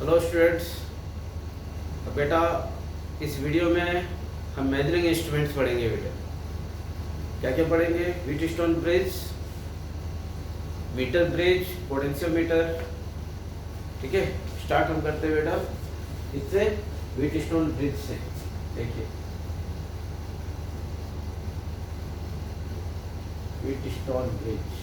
Hello students. बेटा इस video में हम मेजरिंग इंस्ट्रूमेंट्स पढ़ेंगे। बेटा क्या क्या पढ़ेंगे? Wheatstone bridge, meter bridge, potentiometer. ठीक है, स्टार्ट हम करते हैं बेटा इससे, व्हीटस्टोन ब्रिज से। देखिए व्हीटस्टोन ब्रिज।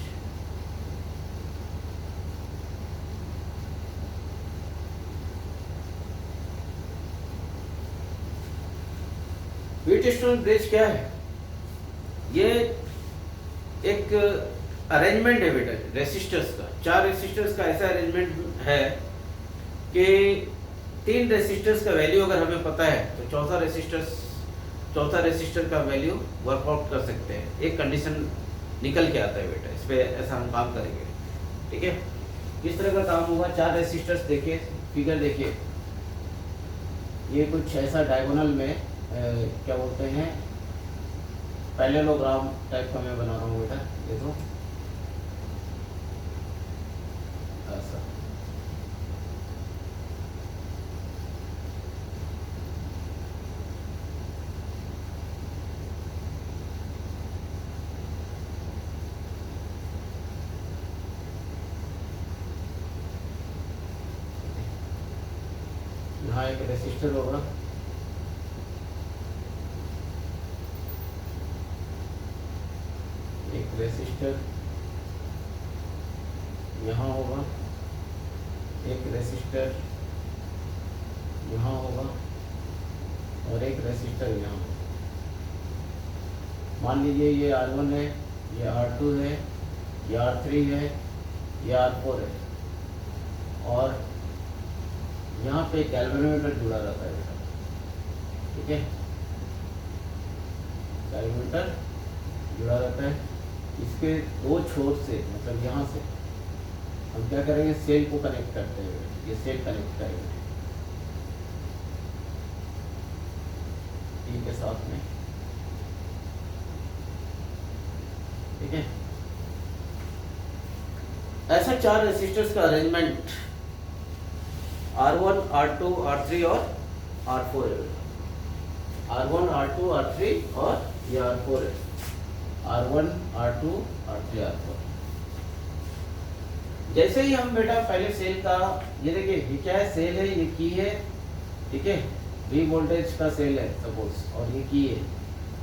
व्हीटस्टोन ब्रिज क्या है? ये एक अरेंजमेंट है बेटा रेसिस्टर्स का। 4 रेसिस्टर्स का ऐसा अरेंजमेंट है कि 3 रेसिस्टर्स का वैल्यू अगर हमें पता है तो चौथा रेसिस्टर का वैल्यू वर्कआउट कर सकते हैं। एक कंडीशन निकल के आता है बेटा, इस पे ऐसा हम काम करेंगे। ठीक है, किस तरह का काम होगा? 4 रेसिस्टर्स देखिए, फिगर देखिए। ये कुछ ऐसा डायगोनल में क्या बोलते हैं, पैरेललोग्राम टाइप का मैं बना रहा हूँ बेटा। देखो ऐसा। यहाँ एक रेसिस्टर होगा, एक रेसिस्टर यहाँ होगा, एक रेसिस्टर यहाँ होगा और एक रेसिस्टर यहाँ होगा। मान लीजिए ये R1 है, ये R2 है, ये R3 है, ये R4 है और यहाँ पे गैल्वेनोमीटर जुड़ा रहता है बेटा। ठीक है, गैल्वेनोमीटर जुड़ा रहता है। इसके 2 छोर से, मतलब यहाँ से हम क्या करेंगे, सेल को कनेक्ट करते हैं। ये सेल कनेक्ट करेंगे टी के साथ में। ठीक है, ऐसा 4 रेसिस्टर्स का अरेंजमेंट R1, R2, R3 और R4 है। R1, R2, R3 और ये R4 है। R1, R2, R3, R4। जैसे ही हम बेटा पहले सेल का, ये देखिए ये क्या है, सेल है, ये की है। ठीक है, V वोल्टेज का सेल है सपोज, और ये की है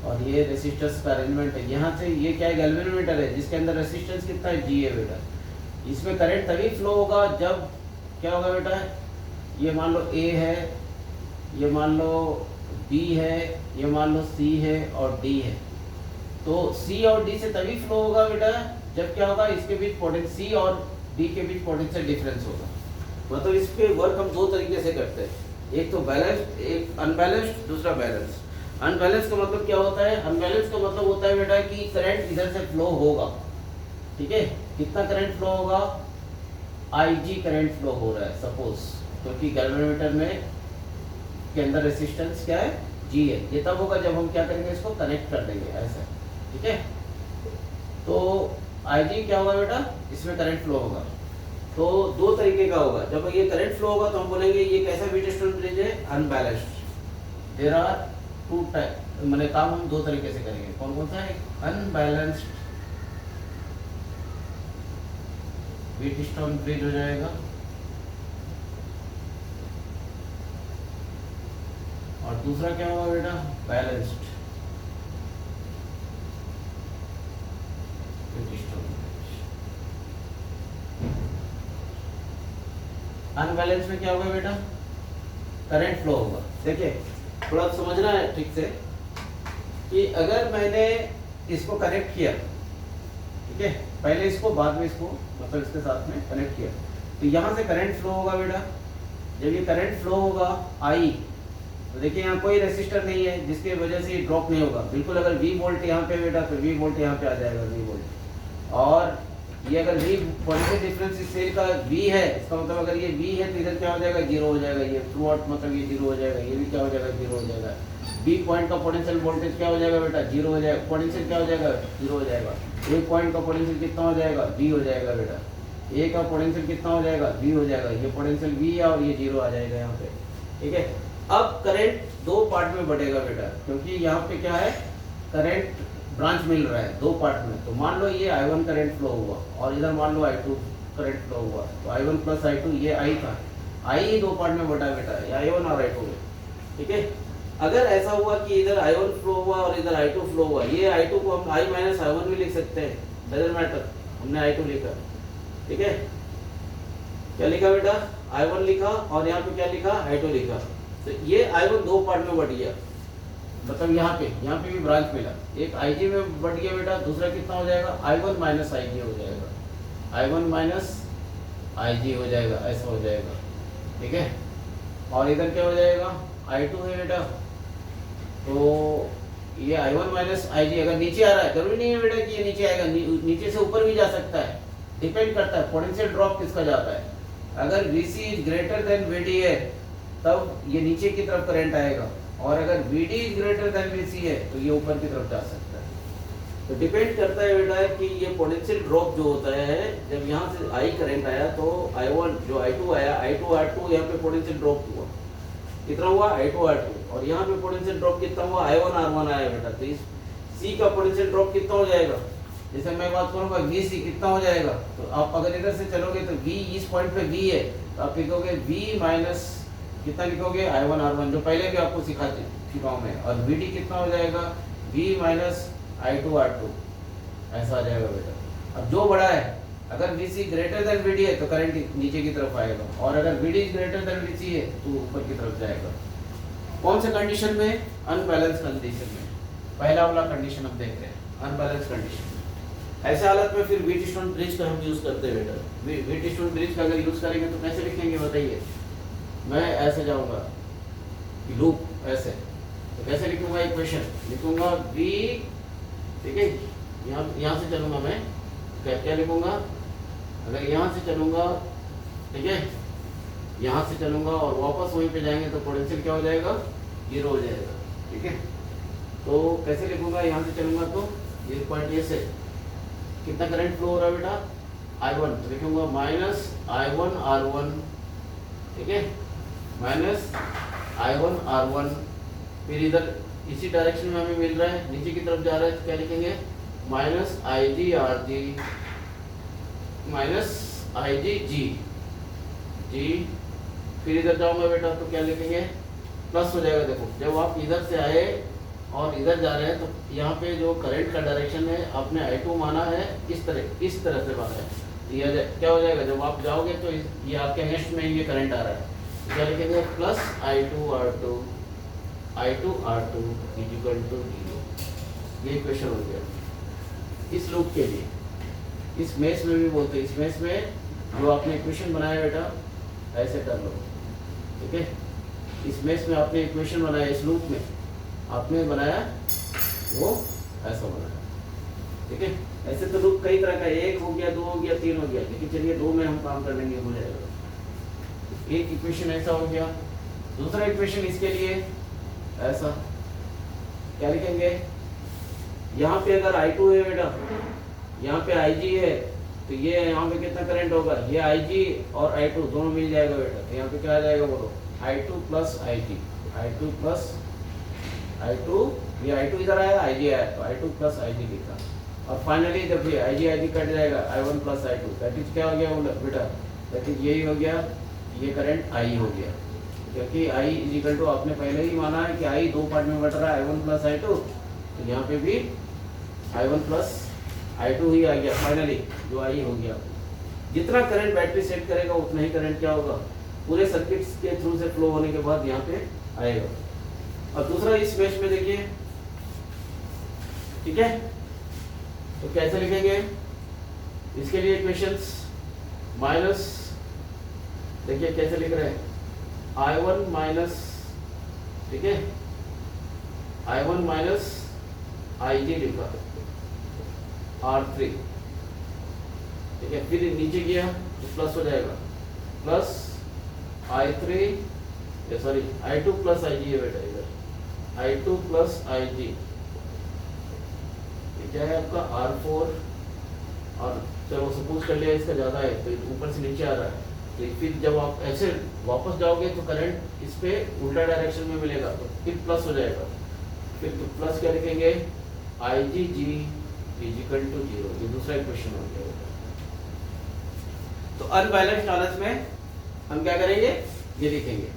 और ये रेसिस्टर्स का अरेंजमेंट है। यहाँ से ये क्या है, गैल्वेनोमीटर है जिसके अंदर रेसिस्टेंस कितना है, G है बेटा। इसमें करंट तभी फ्लो होगा जब क्या होगा बेटा, ये मान लो A है, ये मान लो B है, ये मान लो C है और D है। तो C और D से तभी फ्लो होगा बेटा जब क्या होगा, इसके बीच पोटेंशियल C और D के बीच पोटेंशियल डिफरेंस होगा। मतलब इस पे वर्क हम 2 तरीके से करते हैं, एक तो बैलेंस्ड, एक अनबैलेंस्ड, दूसरा बैलेंस। अनबैलेंस का मतलब क्या होता है? अनबैलेंस का मतलब होता है बेटा कि करंट इधर से फ्लो होगा। ठीक है, कितना करंट फ्लो होगा? IG करंट फ्लो हो रहा है सपोज, क्योंकि गैल्वेनोमीटर में के अंदर रेसिस्टेंस क्या है, G है। ये तब होगा जब हम क्या करेंगे, इसको कनेक्ट कर देंगे ऐसा। ठीक है, तो IG क्या होगा बेटा, इसमें करंट फ्लो होगा। तो 2 तरीके का होगा। जब ये करंट फ्लो होगा तो हम बोलेंगे ये कैसा व्हीटस्टोन ब्रिज है, अनबैलेंस्ड। देयर आर 2 टाइप, मैंने काम हम 2 तरीके से करेंगे। कौन कौन सा है? अनबैलेंस्ड व्हीटस्टोन ब्रिज हो जाएगा और दूसरा क्या होगा बेटा, बैलेंस्ड व्हीटस्टोन ब्रिज। अनबैलेंस में क्या होगा बेटा, करंट फ्लो होगा। देखिए थोड़ा समझना है ठीक से कि अगर मैंने इसको कनेक्ट किया, ठीक है, पहले इसको बाद में इसको, मतलब इसके साथ में कनेक्ट किया, तो यहाँ से करंट फ्लो होगा बेटा। जब ये करंट फ्लो होगा I, तो देखिए यहाँ कोई रेसिस्टर नहीं है जिसकी वजह से ये ड्रॉप नहीं होगा बिल्कुल। अगर V वोल्ट यहाँ पे बेटा, तो V वोल्ट यहाँ पे आ जाएगा, V वोल्ट। और ये अगर V पोटेंशियल डिफरेंस इस सेल का V है, इसका मतलब अगर ये V है तो इधर क्या हो जाएगा, 0 हो जाएगा। ये थ्रू आउट मतलब ये 0 हो जाएगा, ये भी क्या हो जाएगा, 0 हो जाएगा। B पॉइंट का पोटेंशियल वोल्टेज क्या हो जाएगा बेटा, 0 हो जाएगा। पोटेंशियल क्या हो जाएगा, 0 हो जाएगा। A पॉइंट का पोटेंशियल कितना हो जाएगा, V हो जाएगा बेटा। ए का पोटेंशियल कितना हो जाएगा, वी हो जाएगा, ये पोटेंशियल वी है और ये जीरो आ जाएगा यहाँ पे, ठीक है। अब करंट दो पार्ट में बढ़ेगा बेटा, क्योंकि यहाँ पे क्या है, करंट ब्रांच मिल रहा है दो पार्ट में। तो मान लो ये I1 करंट फ्लो हुआ और इधर मान लो I2 करंट फ्लो हुआ, तो I1 प्लस I2, ये I था, I दो पार्ट में बढ़ा बेटा, I1 और I2 में, ठीक है। अगर ऐसा हुआ कि इधर I1 फ्लो हुआ और इधर I2 फ्लो हुआ, ये I2 को हम I माइनस I1 भी लिख सकते हैं, डजंट मैटर, हमने I2 लिखा, ठीक है। क्या लिखा बेटा, I1 लिखा और यहाँ पे क्या लिखा, I2 लिखा। तो ये I1 दो पार्ट में बढ़ गया, मतलब यहाँ पे भी ब्रांच मिला, एक IG में बढ़ गया बेटा, दूसरा कितना हो जाएगा, I1 माइनस IG हो जाएगा, I1 माइनस IG हो जाएगा, ऐसा हो जाएगा, ठीक है। और इधर क्या हो जाएगा, I2 है बेटा, तो ये I1 माइनस IG अगर नीचे आ रहा है, जरूरी नहीं है बेटा कि ये नीचे आएगा, नीचे से ऊपर भी जा सकता है, डिपेंड करता है पोटेंशियल ड्रॉप किसका जाता है। अगर VC is greater than VD है तब ये नीचे की तरफ करंट आएगा, और अगर VD is greater than VC है तो ये ऊपर की तरफ जा सकता है। तो डिपेंड करता है बेटा कि ये पोटेंशियल ड्रॉप जो होता है, जब यहाँ से I करंट आया तो I1 जो I2 आया, I2 R2 यहाँ पे पोटेंशियल ड्रॉप हुआ, कितना हुआ, I2 R2, और यहाँ पे पोटेंशियल ड्रॉप कितना हुआ, I1 R1 आया बेटा। तो इस C का पोटेंशियल ड्रॉप कितना हो जाएगा, जैसे मैं बात करूंगा VC कितना हो जाएगा, तो आप अगर इधर से चलोगे तो V इस पॉइंट पे V है, तो आप लिखोगे V माइनस कितना लिखोगे, I1 R1, जो पहले भी आपको सिखाऊं मैं, और VD कितना हो जाएगा, V माइनस I2 R2, ऐसा आ जाएगा बेटा। अब जो बड़ा है, अगर VC ग्रेटर देन VD है तो करंट नीचे की तरफ आएगा, और अगर VD ग्रेटर देन VC है तो ऊपर की तरफ जाएगा। कौन से कंडीशन में, अनबैलेंस कंडीशन में, पहला वाला कंडीशन हम देख रहे हैं, अनबैलेंस कंडीशन। ऐसे हालत में फिर व्हीटस्टोन ब्रिज का हम यूज करते हैं बेटा। व्हीटस्टोन ब्रिज का अगर यूज करेंगे तो कैसे लिखेंगे बताइए, मैं ऐसे जाऊंगा लूप ऐसे, तो कैसे लिखूंगा, इक्वेशन लिखूंगा V, ठीक है, यहाँ से चलूंगा मैं, क्या लिखूंगा, अगर यहाँ से चलूंगा, ठीक है, यहाँ से चलूंगा और वापस वहीं पे जाएंगे तो पोटेंशियल क्या हो जाएगा, जीरो हो जाएगा, ठीक है। तो कैसे लिखूंगा, यहाँ से चलूंगा तो ये पॉइंट ये से कितना करंट फ्लो हो रहा है बेटा, I1, तो लिखूंगा माइनस I1 R1, ठीक है, माइनस I1 R1, फिर इधर इसी डायरेक्शन में हमें मिल रहा है, नीचे की तरफ जा रहा है, तो क्या लिखेंगे, minus IG RG minus IG G, फिर इधर जाऊंगा बेटा तो क्या लिखेंगे, प्लस हो जाएगा। देखो जब आप इधर से आए और इधर जा रहे हैं तो यहाँ पे जो करंट का डायरेक्शन है आपने I2 माना है, इस तरह से माना है, तो ये क्या हो जाएगा, जब आप जाओगे तो ये आपके अगेंस्ट में ये करंट आ रहा है, तो क्या लिखेंगे, plus I2 R2 is equal to 0। ये इक्वेशन हो गया इस लूप के लिए। इस मेश में भी बोलते हैं, इस मेश में जो आपने इक्वेशन बनाया बेटा ऐसे कर लो, ठीक है, इस मेश में आपने इक्वेशन बनाया, इस लूप में आपने बनाया वो ऐसा बनाया, ठीक है। ऐसे तो लूप कई तरह का, एक हो गया, दो हो गया, तीन हो गया, लेकिन चलिए दो में हम काम कर लेंगे, हो जाएगा। एक इक्वेशन ऐसा हो गया, दूसरा इक्वेशन इसके लिए ऐसा, क्या लिखेंगे, यहाँ पे अगर I2 है बेटा, यहाँ पे IG है, तो ये यहाँ पे कितना करंट होगा, ये IG और I2 दोनों मिल जाएगा बेटा, तो यहाँ पे क्या आ जाएगा बोलो, I2 plus IG, I2 plus I2, ये I2 इधर आया, IG आया, तो I2 प्लस IG लिखा, और फाइनली जब ये IG कट जाएगा, I1 plus I2, that is क्या हो गया बेटा, दैट इज यही हो गया, ये करंट I हो गया, क्योंकि I इज इक्वल टू आपने पहले ही माना है कि I दो पार्ट में बट रहा है, I1 प्लस I2, तो यहाँ पे भी I1 प्लस I2 ही आ गया, फाइनली जो I हो गया। जितना करंट बैटरी सेट करेगा उतना ही करंट क्या होगा, पूरे सर्किट के थ्रू से फ्लो होने के बाद यहाँ पे आएगा। और दूसरा इस मेश में देखिए, ठीक है, तो कैसे लिखेंगे इसके लिए इक्वेशंस, माइनस, देखिए कैसे लिख रहे हैं, I1 माइनस, ठीक है, I1 माइनस IG लिखा, R3, ठीक है, फिर नीचे गया तो प्लस हो जाएगा, plus I3, sorry I2 plus IG है बेटा, इधर I2 प्लस IG, क्या है आपका और चलो सपोज कर लिया इसका ज़्यादा है तो ऊपर से नीचे आ रहा है, तो फिर जब आप ऐसे वापस जाओगे तो करंट इस पे उल्टा डायरेक्शन में मिलेगा, तो फिर प्लस हो जाएगा। फिर तो प्लस क्या लिखेंगे, आई जी जी इजिकल टू 0। ये दूसरा इक्वेशन हो गया। तो अनबैलेंस्ड हालत में हम क्या करेंगे, ये लिखेंगे।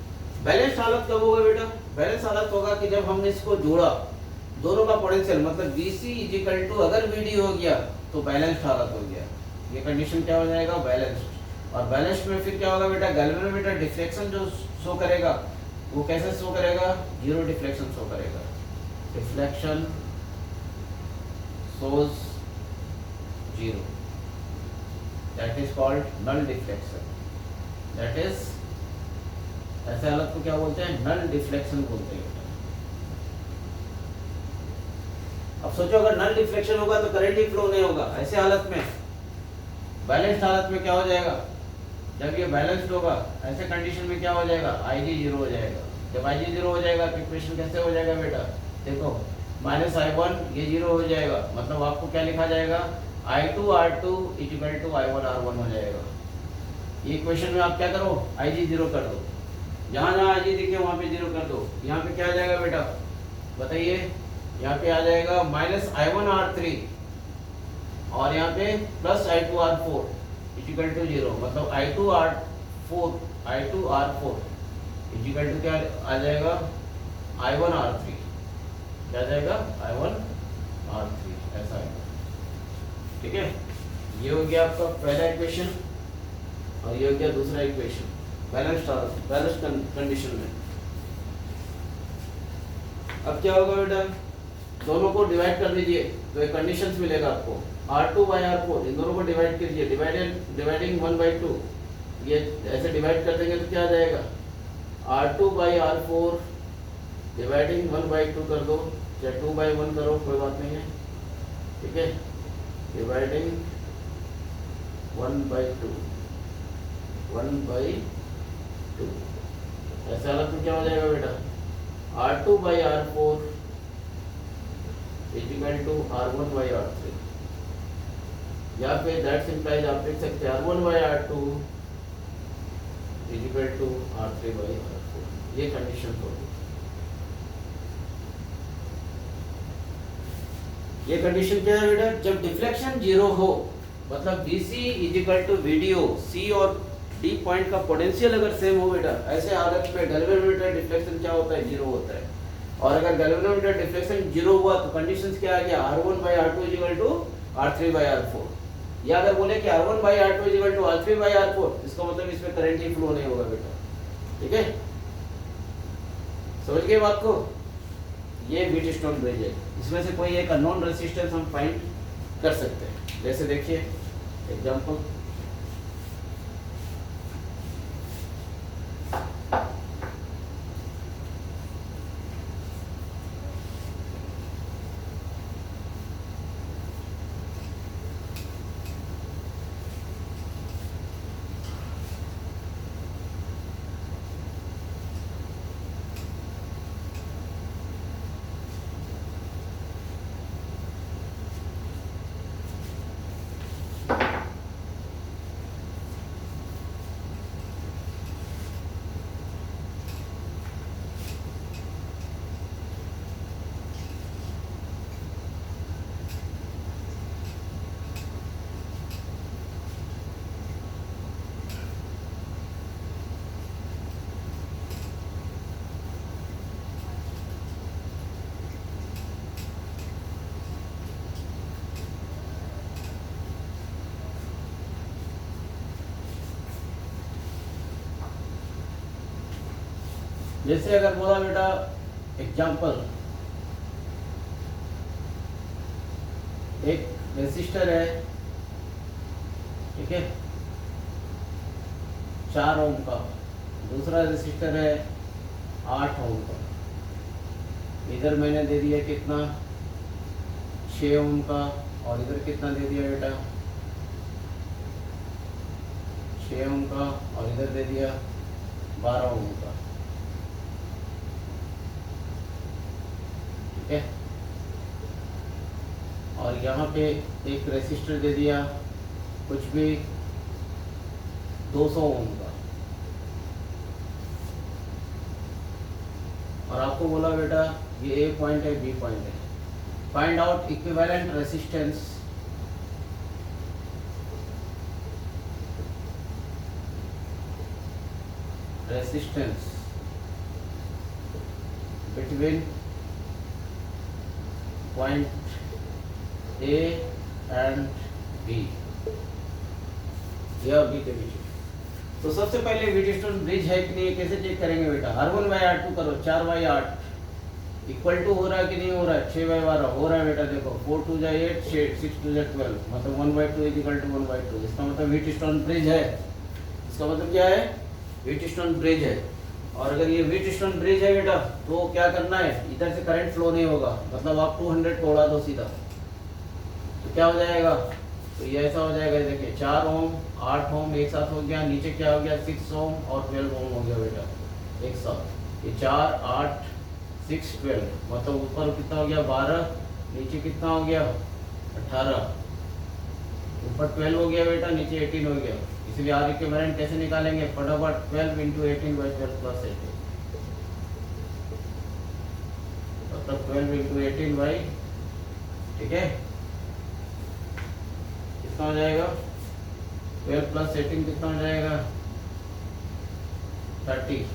बैलेंस्ड हालत कब होगा बेटा, बैलेंस हालत होगा कि जब हमने इसको जोड़ा, दोनों का पोटेंशियल मतलब BC इजिकल टू अगर VD हो गया तो बैलेंस्ड हालत हो गया। ये कंडीशन क्या हो जाएगा, बैलेंस्ड। और बैलेंस्ड में फिर क्या होगा बेटा, गैल्वेनोमीटर डिफ्लेक्शन जो शो करेगा वो कैसे शो करेगा, 0 डिफ्लेक्शन शो करेगा। Deflection shows 0, that is called null deflection, that is ऐसे हालत को क्या बोलते हैं, नल डिफ्लेक्शन बोलते हैं। अब सोचो अगर नल डिफ्लेक्शन होगा तो करंट ही फ्लो नहीं होगा। ऐसे हालत में बैलेंस्ड हालत में क्या हो जाएगा, जब ये बैलेंस्ड होगा ऐसे कंडीशन में क्या हो जाएगा, IG 0 हो जाएगा। जब IG 0 हो जाएगा तो इक्वेशन कैसे हो जाएगा बेटा, देखो -I1 ये 0 हो जाएगा, मतलब आपको क्या लिखा जाएगा, I2 R2 equal to I1 R1 हो जाएगा। ये इक्वेशन में आप क्या करो, IG 0 कर दो, जहाँ जहाँ IG दिखे वहाँ पे 0 कर दो। यहाँ पे क्या आ जाएगा बेटा बताइए, यहाँ पे आ जाएगा -I1 R3 और यहाँ पे +I2 R4 इक्वल टू 0, मतलब I2 R4 इक्वल टू क्या आ जाएगा, I1 R3, क्या जाएगा I1 R3, ऐसा है। ठीक है, ये हो गया आपका पहला इक्वेशन और ये हो गया दूसरा इक्वेशन बैलेंस कंडीशन में। अब क्या होगा बेटा, दोनों को डिवाइड कर दीजिए तो एक कंडीशंस मिलेगा आपको, R2/R4 इन दोनों को डिवाइड कीजिए, डिवाइडिंग 1/2, ये ऐसे डिवाइड कर देंगे तो क्या आ जाएगा, R2/R4 डिवाइडिंग 1/2 कर दो, या 2/1 करो, कोई बात नहीं है। ठीक है, डिवाइडिंग 1/2 ऐसे हालत में क्या हो जाएगा बेटा, R2/R4 इक्वल टू R1/R3, या फिर दैट सिंप्लाइज आप लिख सकते हैं R1/R2 इक्वल टू R3/R4। ये कंडीशन होगी। ये कंडीशन क्या है बेटा, जब डिफ्लेक्शन 0 हो, मतलब BC इक्वल टू VD हो, C और D पॉइंट का पोटेंशियल अगर सेम हो बेटा, ऐसे हालत में गैल्वेनोमीटर डिफ्लेक्शन क्या होता है, 0 होता है। और अगर गैल्वेनोमीटर डिफ्लेक्शन 0 हुआ तो कंडीशंस क्या आ गया, R1/R2 इक्वल टू R3/R4, या अगर बोले कि R1/R2 इक्वल टू R3/R4, इसका मतलब इसमें करंट ही फ्लो नहीं होगा बेटा। ठीक है, समझ गए बात को। ये व्हीटस्टोन ब्रिज है, इसमें से कोई एक अननोन रेजिस्टेंस हम फाइंड कर सकते हैं। जैसे देखिए एग्जांपल, जैसे अगर बोला बेटा एग्जांपल, एक रेसिस्टर है, ठीक है, 4 ओम का, दूसरा रेसिस्टर है 8 ओम का। इधर मैंने दे दिया कितना, 6 ओम का, और इधर कितना दे दिया बेटा, 6 ओम का, और इधर दे दिया 12 ओम का। ठीक है, और यहाँ पे एक रेसिस्टर दे दिया कुछ भी 200 ओम का। और आपको बोला बेटा ये ए पॉइंट है, बी पॉइंट है, find out equivalent resistance between point A and B, ए और बी के बीच। तो सबसे पहले व्हीटस्टोन ब्रिज है कि नहीं, कैसे चेक करेंगे बेटा? R1 बाई R2 करो, 4 बाई 8 इक्वल टू हो रहा है कि नहीं हो रहा है? 6 बाई 12 हो रहा है बेटा। देखो 4 2 जा 8, 6 2 जा 12, मतलब 1/2 इज इक्वल टू 1/2। इसका मतलब व्हीटस्टोन ब्रिज है। इसका मतलब क्या है? व्हीटस्टोन ब्रिज है। और अगर ये व्हीटस्टोन ब्रिज है बेटा तो क्या करना है, इधर से करंट फ्लो नहीं होगा, मतलब आप 200 तोड़ा दो सीधा, तो क्या हो जाएगा? तो ये ऐसा हो जाएगा, देखिए 4 ओम 8 ओम एक साथ हो गया, नीचे क्या हो गया 6 ओम और 12 ओम हो गया बेटा एक साथ। ये 4 8 6 12, मतलब ऊपर कितना हो गया 12, नीचे कितना हो गया 18, ऊपर 12 हो गया बेटा, नीचे 18 हो गया। इसलिए आर इक्विवेलेंट कैसे निकालेंगे? फटाफट 12 × 18 / 12 + 18, मतलब 12 × 18 बाई, ठीक है, कितना हो जाएगा 12 + 18 कितना हो जाएगा 30।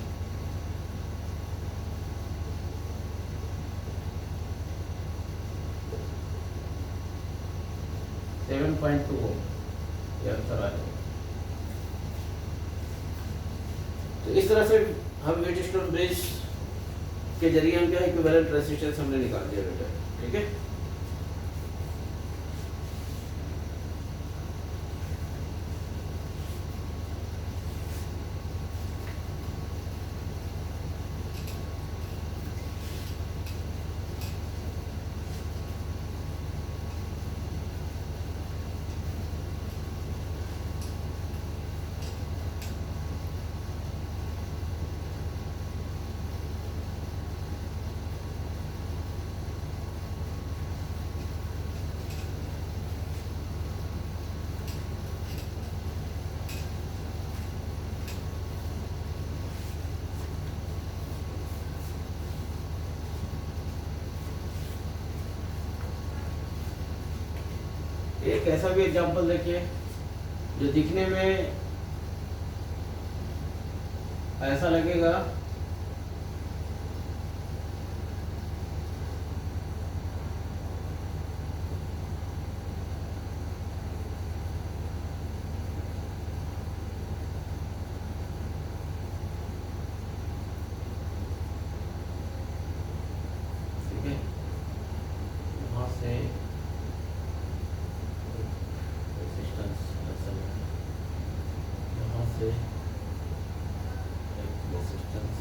ये आंसर आ जाएगा। तो इस तरह से हम व्हीटस्टोन ब्रिज के जरिए हम क्या इक्विवेलेंट रेजिस्टेंस हमने निकाल दिया बेटा, ठीक है। एक ऐसा भी एग्जांपल देखिए जो दिखने में ऐसा लगेगा ठीक है, वहां से यहाँ से एक रेजिस्टेंस,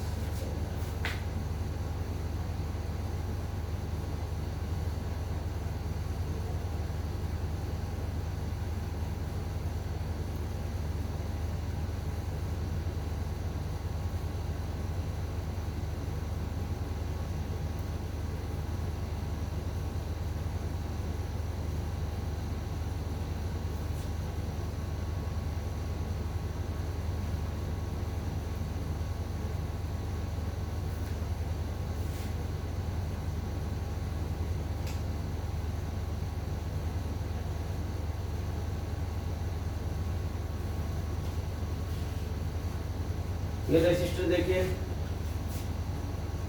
ये रेसिस्टर देखिए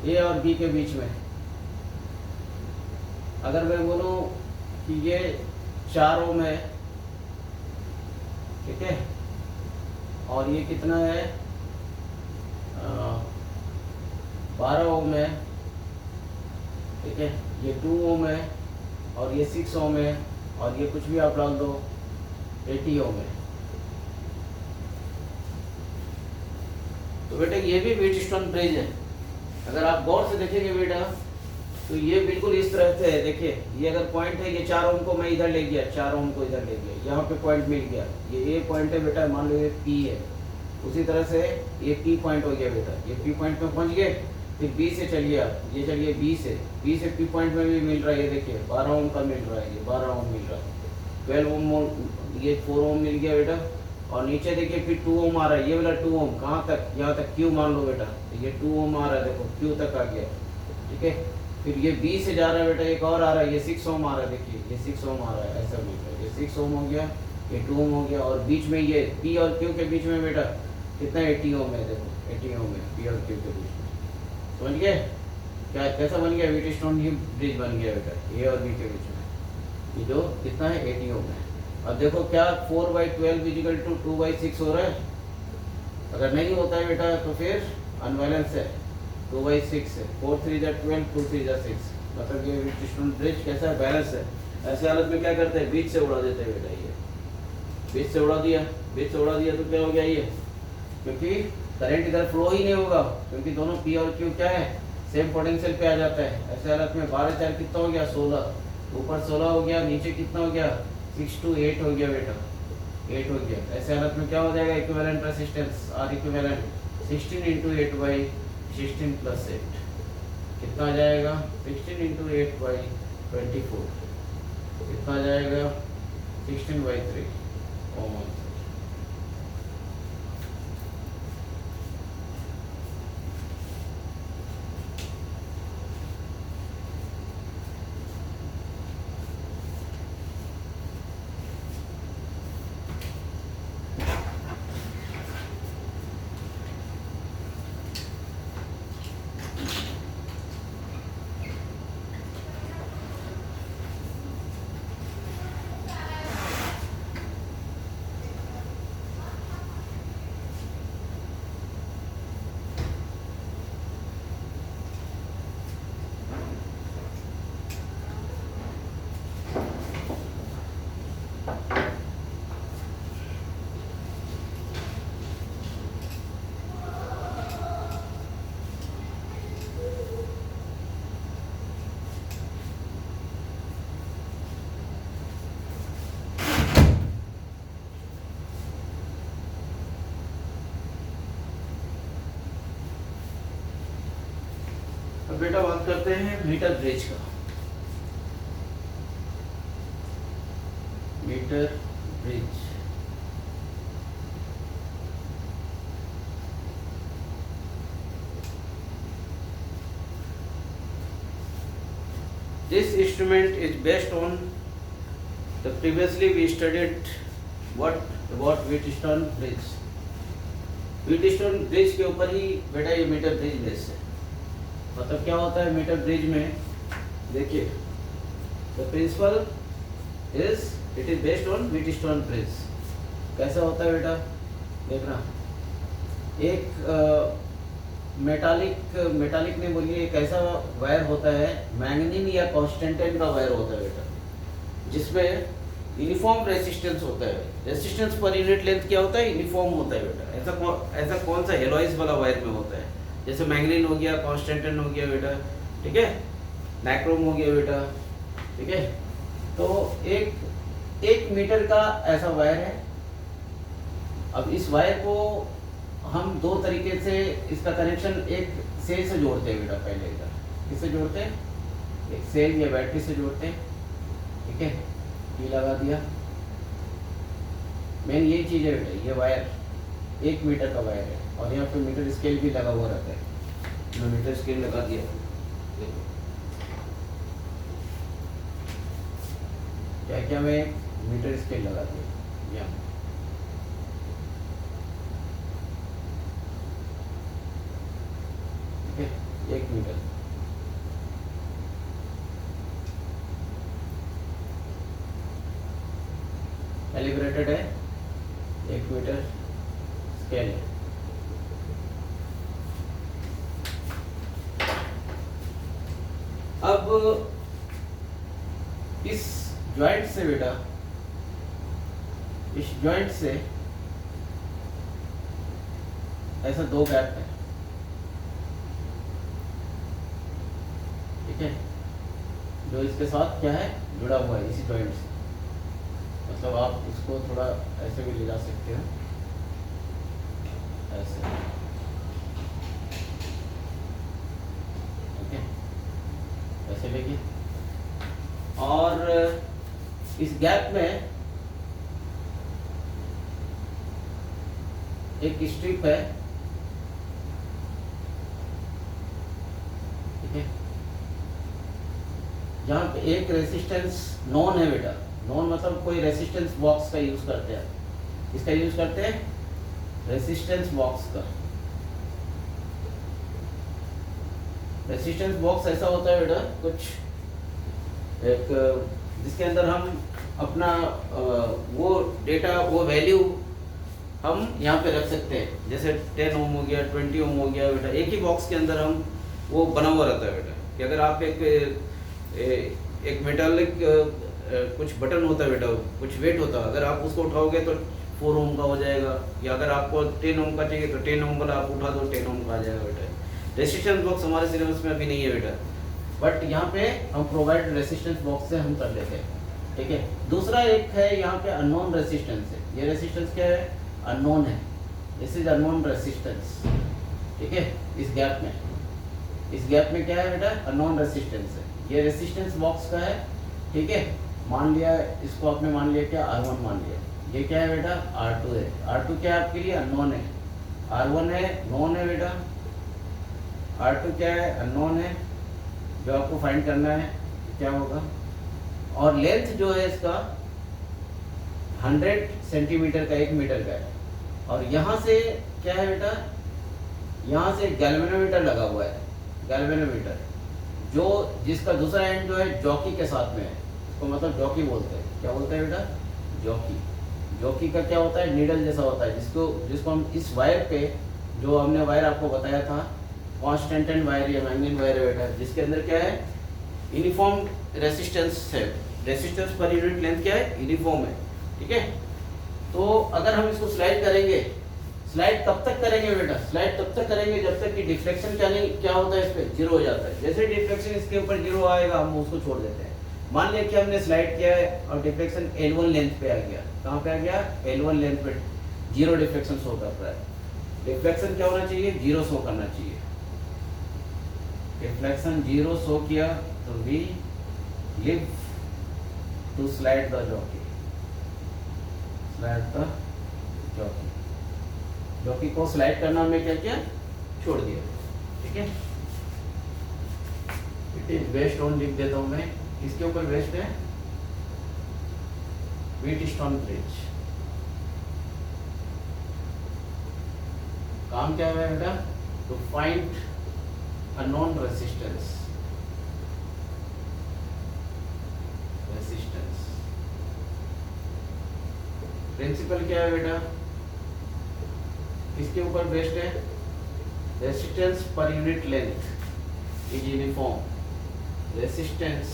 ए और बी के बीच में, अगर मैं बोलूं कि ये 4 ओम है, ठीक है, और ये कितना है 12 ओम है, ठीक है, ये 2 ओम है और ये 6 ओम है, और ये कुछ भी आप डाल दो 80 ओम है। तो बेटा ये भी व्हीटस्टोन ब्रिज है। अगर आप गौर से देखेंगे बेटा तो ये बिल्कुल इस तरह से है। देखिए ये अगर पॉइंट है, ये 4 ओम को मैं इधर ले गया, 4 ओम को इधर ले गया, यहाँ पे पॉइंट मिल गया, ये ए पॉइंट है बेटा, मान लो ये पी है, उसी तरह से ये पी पॉइंट हो गया बेटा, ये पी पॉइंट में पहुंच गए। फिर बी से चलिए आप, ये चलिए बी से पी पॉइंट में भी मिल रहा है, ये देखिए 12 ओम का मिल रहा है, ये 12 ओम मिल रहा है, 12 ओम ये 4 ओम मिल गया बेटा। और नीचे देखिए फिर 2 ओम आ रहा है, ये वाला 2 ओम कहाँ तक, यहाँ तक क्यू मान लो बेटा, तो ये 2 ओम आ रहा है, देखो क्यू तक आ गया, ठीक है। फिर ये बी से जा रहा है बेटा, एक और आ रहा है, ये 6 ओम आ रहा है, देखिए ये 6 ओम आ रहा है, ऐसा मिल रहा है, ये 6 ओम हो गया, ये 2 ओम हो गया, और बीच में ये पी और क्यू के बीच में बेटा कितना 80 ओम है, देखो 80 ओम है पी और क्यू के बीच में। समझ गए क्या कैसा बन गया, व्हीटस्टोन ब्रिज बन गया बेटा, ए और बी के बीच में, ये जो कितना है 80 ओम है। अब देखो क्या 4/12 इजिकल टू 2/6 हो रहा है, अगर नहीं होता है बेटा तो फिर अनबैलेंस है, 2/6 है, 4 3 जा 12, 2 3 जा 6, मतलब ये व्हीटस्टोन ब्रिज कैसा है, बैलेंस है। ऐसे हालत में क्या करते हैं, बीच से उड़ा देते हैं बेटा, ये बीच से उड़ा दिया, बीच से उड़ा दिया तो क्या हो गया ये, क्योंकि करंट इधर फ्लो ही नहीं होगा, क्योंकि दोनों पी और क्यू क्या है, सेम पोटेंशियल पे आ जाता है। ऐसे हालत में 12 4 कितना हो गया 16, ऊपर 16 हो गया, नीचे कितना हो गया 6 to 8 हो गया बेटा, 8 हो गया। ऐसे हालत में क्या हो जाएगा, इक्विवेलेंट रेजिस्टेंस आर इक्विवेलेंट 16 × 8/16 + 8 कितना आ जाएगा, 16 × 8/24 कितना आ जाएगा, 16/3 ओम। बेटा बात करते हैं मीटर ब्रिज का। Meter bridge this instrument is based on the previously we studied what about Wheatstone bridge। Wheatstone bridge के ऊपर ही बेटा ये मीटर ब्रिज बेस्ड है। मतलब क्या होता है मीटर ब्रिज में, देखिए the principle is it is based on Wheatstone bridge. कैसा होता है बेटा, देखना एक मेटालिक ने बोलिए एक ऐसा वायर होता है, मैग्नीन या कॉन्स्टेंटाइन का वायर होता है बेटा, जिसमें यूनिफॉर्म रेसिस्टेंस होता है। रेसिस्टेंस पर यूनिट लेंथ क्या होता है, यूनिफॉर्म होता है बेटा। ऐसा कौन सा हेलोइज वाला वायर में होता है, जैसे मैग्नीन हो गया, कॉन्स्टेंटाइन हो गया बेटा, ठीक है, नाइक्रोम हो गया बेटा, ठीक है। तो एक मीटर का ऐसा वायर है। अब इस वायर को हम दो तरीके से इसका कनेक्शन एक सेल से जोड़ते हैं बेटा। पहले इधर किससे जोड़ते हैं, एक सेल या बैटरी से जोड़ते हैं, ठीक है। ये लगा दिया, मेन यही चीज़ है बेटा, ये वायर 1 मीटर का वायर है, और यहाँ पे मीटर स्केल भी लगा हुआ रहता है। मैं मीटर स्केल लगा दिया, देखो क्या क्या मैं मीटर स्केल लगा दिया यहाँ, ठीक है, 1 मीटर। कैलिब्रेटेड है, 1 मीटर स्केल है। अब इस जॉइंट से बेटा, इस जॉइंट से ऐसा 2 गैप है, ठीक है, जो इसके साथ क्या है जुड़ा हुआ है इसी जॉइंट से। मतलब आप इसको थोड़ा ऐसे भी ले जा सकते हो, ऐसे, ठीक है, ऐसे लेके, और इस गैप में एक स्ट्रिप है, ठीक है, जहाँ पे एक रेसिस्टेंस नॉन है बेटा, नॉन मतलब कोई रेसिस्टेंस बॉक्स का यूज करते हैं, इसका यूज करते हैं रेसिस्टेंस बॉक्स का। रेसिस्टेंस बॉक्स ऐसा होता है बेटा कुछ एक, जिसके अंदर हम अपना वो डेटा, वो वैल्यू हम यहाँ पे रख सकते हैं, जैसे 10 ओम हो गया, 20 ओम हो गया बेटा, एक ही बॉक्स के अंदर हम वो बना हुआ रहता है बेटा। कि अगर आप एक मेटालिक कुछ बटन होता है बेटा, कुछ वेट होता है, अगर आप उसको उठाओगे तो 4 ओम का हो जाएगा, या अगर आपको 10 ओम का चाहिए तो 10 ओम वाला आप उठा दो, 10 ओम का आ जाएगा बेटा। रेसिस्टेंस बॉक्स हमारे सिलेबस में अभी नहीं है बेटा, बट यहाँ पे हम प्रोवाइड रेसिस्टेंस बॉक्स से हम कर लेते हैं, ठीक है। दूसरा एक है यहाँ पे अननोन रेसिस्टेंस है, ये रेसिस्टेंस क्या है, अननोन है, दिस इज अननोन रेसिस्टेंस, ठीक है। इस गैप में क्या है बेटा, अननोन रेसिस्टेंस है, ये रेसिस्टेंस बॉक्स का है, ठीक है। मान लिया इसको आपने, मान लिया क्या, R1 मान लिया, ये क्या है बेटा, R2 है। R2 क्या है आपके लिए, अननोन है, R1 है नोन है बेटा, R2 क्या है, अननोन है, जो आपको फाइंड करना है क्या होगा। और लेंथ जो है इसका 100 सेंटीमीटर का, 1 मीटर का है। और यहाँ से क्या है बेटा, यहाँ से गैल्वेनोमीटर लगा हुआ है, गैल्वेनोमीटर, जो जिसका दूसरा एंड जो है जॉकी के साथ में है, इसको मतलब जॉकी बोलते हैं। क्या बोलते हैं बेटा, जॉकी। जॉकी का क्या होता है, नीडल जैसा होता है, जिसको हम इस वायर पे, जो हमने वायर आपको बताया था कांस्टेंट वायर या मैग्नेट वायर है बेटा, जिसके अंदर क्या है, यूनिफॉर्म रेसिस्टेंस है, रेसिस्टेंस पर यूनिट लेंथ क्या है, यूनिफॉर्म है, ठीक है। तो अगर हम इसको स्लाइड करेंगे, स्लाइड कब तक करेंगे बेटा, स्लाइड तब तक करेंगे जब तक कि डिफ्लेक्शन क्या होता है, इस पे 0 हो जाता है। जैसे डिफ्लेक्शन इसके ऊपर 0 आएगा, हम उसको छोड़ देते हैं। मान लिया कि हमने स्लाइड किया है और डिफ्लेक्शन L1 लेंथ पे आ गया, कहाँ पे आ गया, L1 लेंथ पे 0 डिफ्लेक्शन शो कर रहा है। डिफ्लेक्शन क्या होना चाहिए, 0 शो करना चाहिए। डिफ्लेक्शन 0 शो किया तो we live to slide the jockey, slide the jockey, jockey को स्लाइड करना हमने क्या किया, छोड़ दिया, ठीक है। इट इज वेस्ट ऑन, लिख देता हूं मैं, इसके ऊपर वेस्ट है व्हीटस्टोन ब्रिज। काम क्या है बेटा, to find unknown resistance, principle क्या है बेटा, इसके ऊपर बेस्ड है, resistance per unit length is uniform, resistance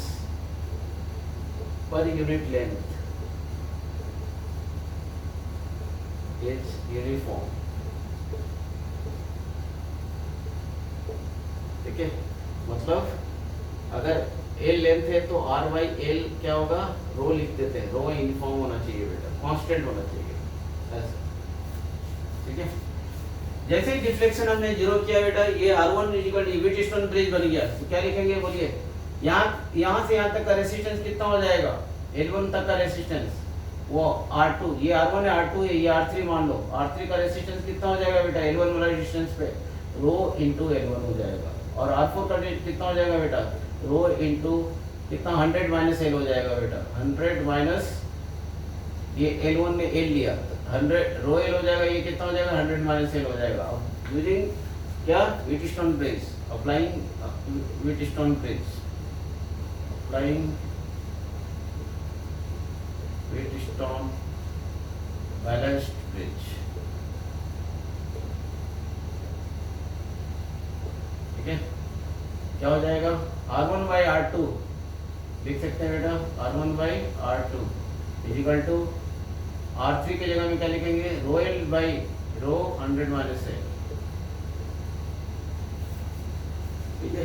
per unit length is uniform, ठीक है। मतलब अगर L लेंथ है तो R बाई L क्या होगा, रो लिख देते हैं, रो यूनिफॉर्म होना चाहिए बेटा, कांस्टेंट होना चाहिए, ऐसा, ठीक है। जैसे ही डिफ्लेक्शन हमने 0 किया बेटा, ये R1 व्हीटस्टोन ब्रिज बन गया, तो क्या लिखेंगे बोलिए, यहाँ से यहाँ तक का रेसिस्टेंस कितना हो जाएगा, L1 तक का रेसिस्टेंस, वो R2, ये R1 है, R2 है, ये R3 मान लो, R3 का रेसिस्टेंस कितना हो जाएगा बेटा, L1 वाला रेसिस्टेंस पे रो इंटू L1 हो जाएगा। और R4 का कितना हो जाएगा बेटा, रो इंटू कितना, 100 माइनस L हो जाएगा बेटा, 100 माइनस ये L1 ने L लिया, 100 रो L हो जाएगा, ये कितना हो जाएगा, 100 माइनस L हो जाएगा। अब यूजिंग क्या, Wheatstone bridge, applying Wheatstone bridge, applying Wheatstone balanced bridge, ठीक है। क्या हो जाएगा, R1 बाई R2 लिख सकते हैं बेटा, R1 by R2 is equal to R3 के जगह में क्या लिखेंगे, रो L by rho 100 minus L, ठीक है।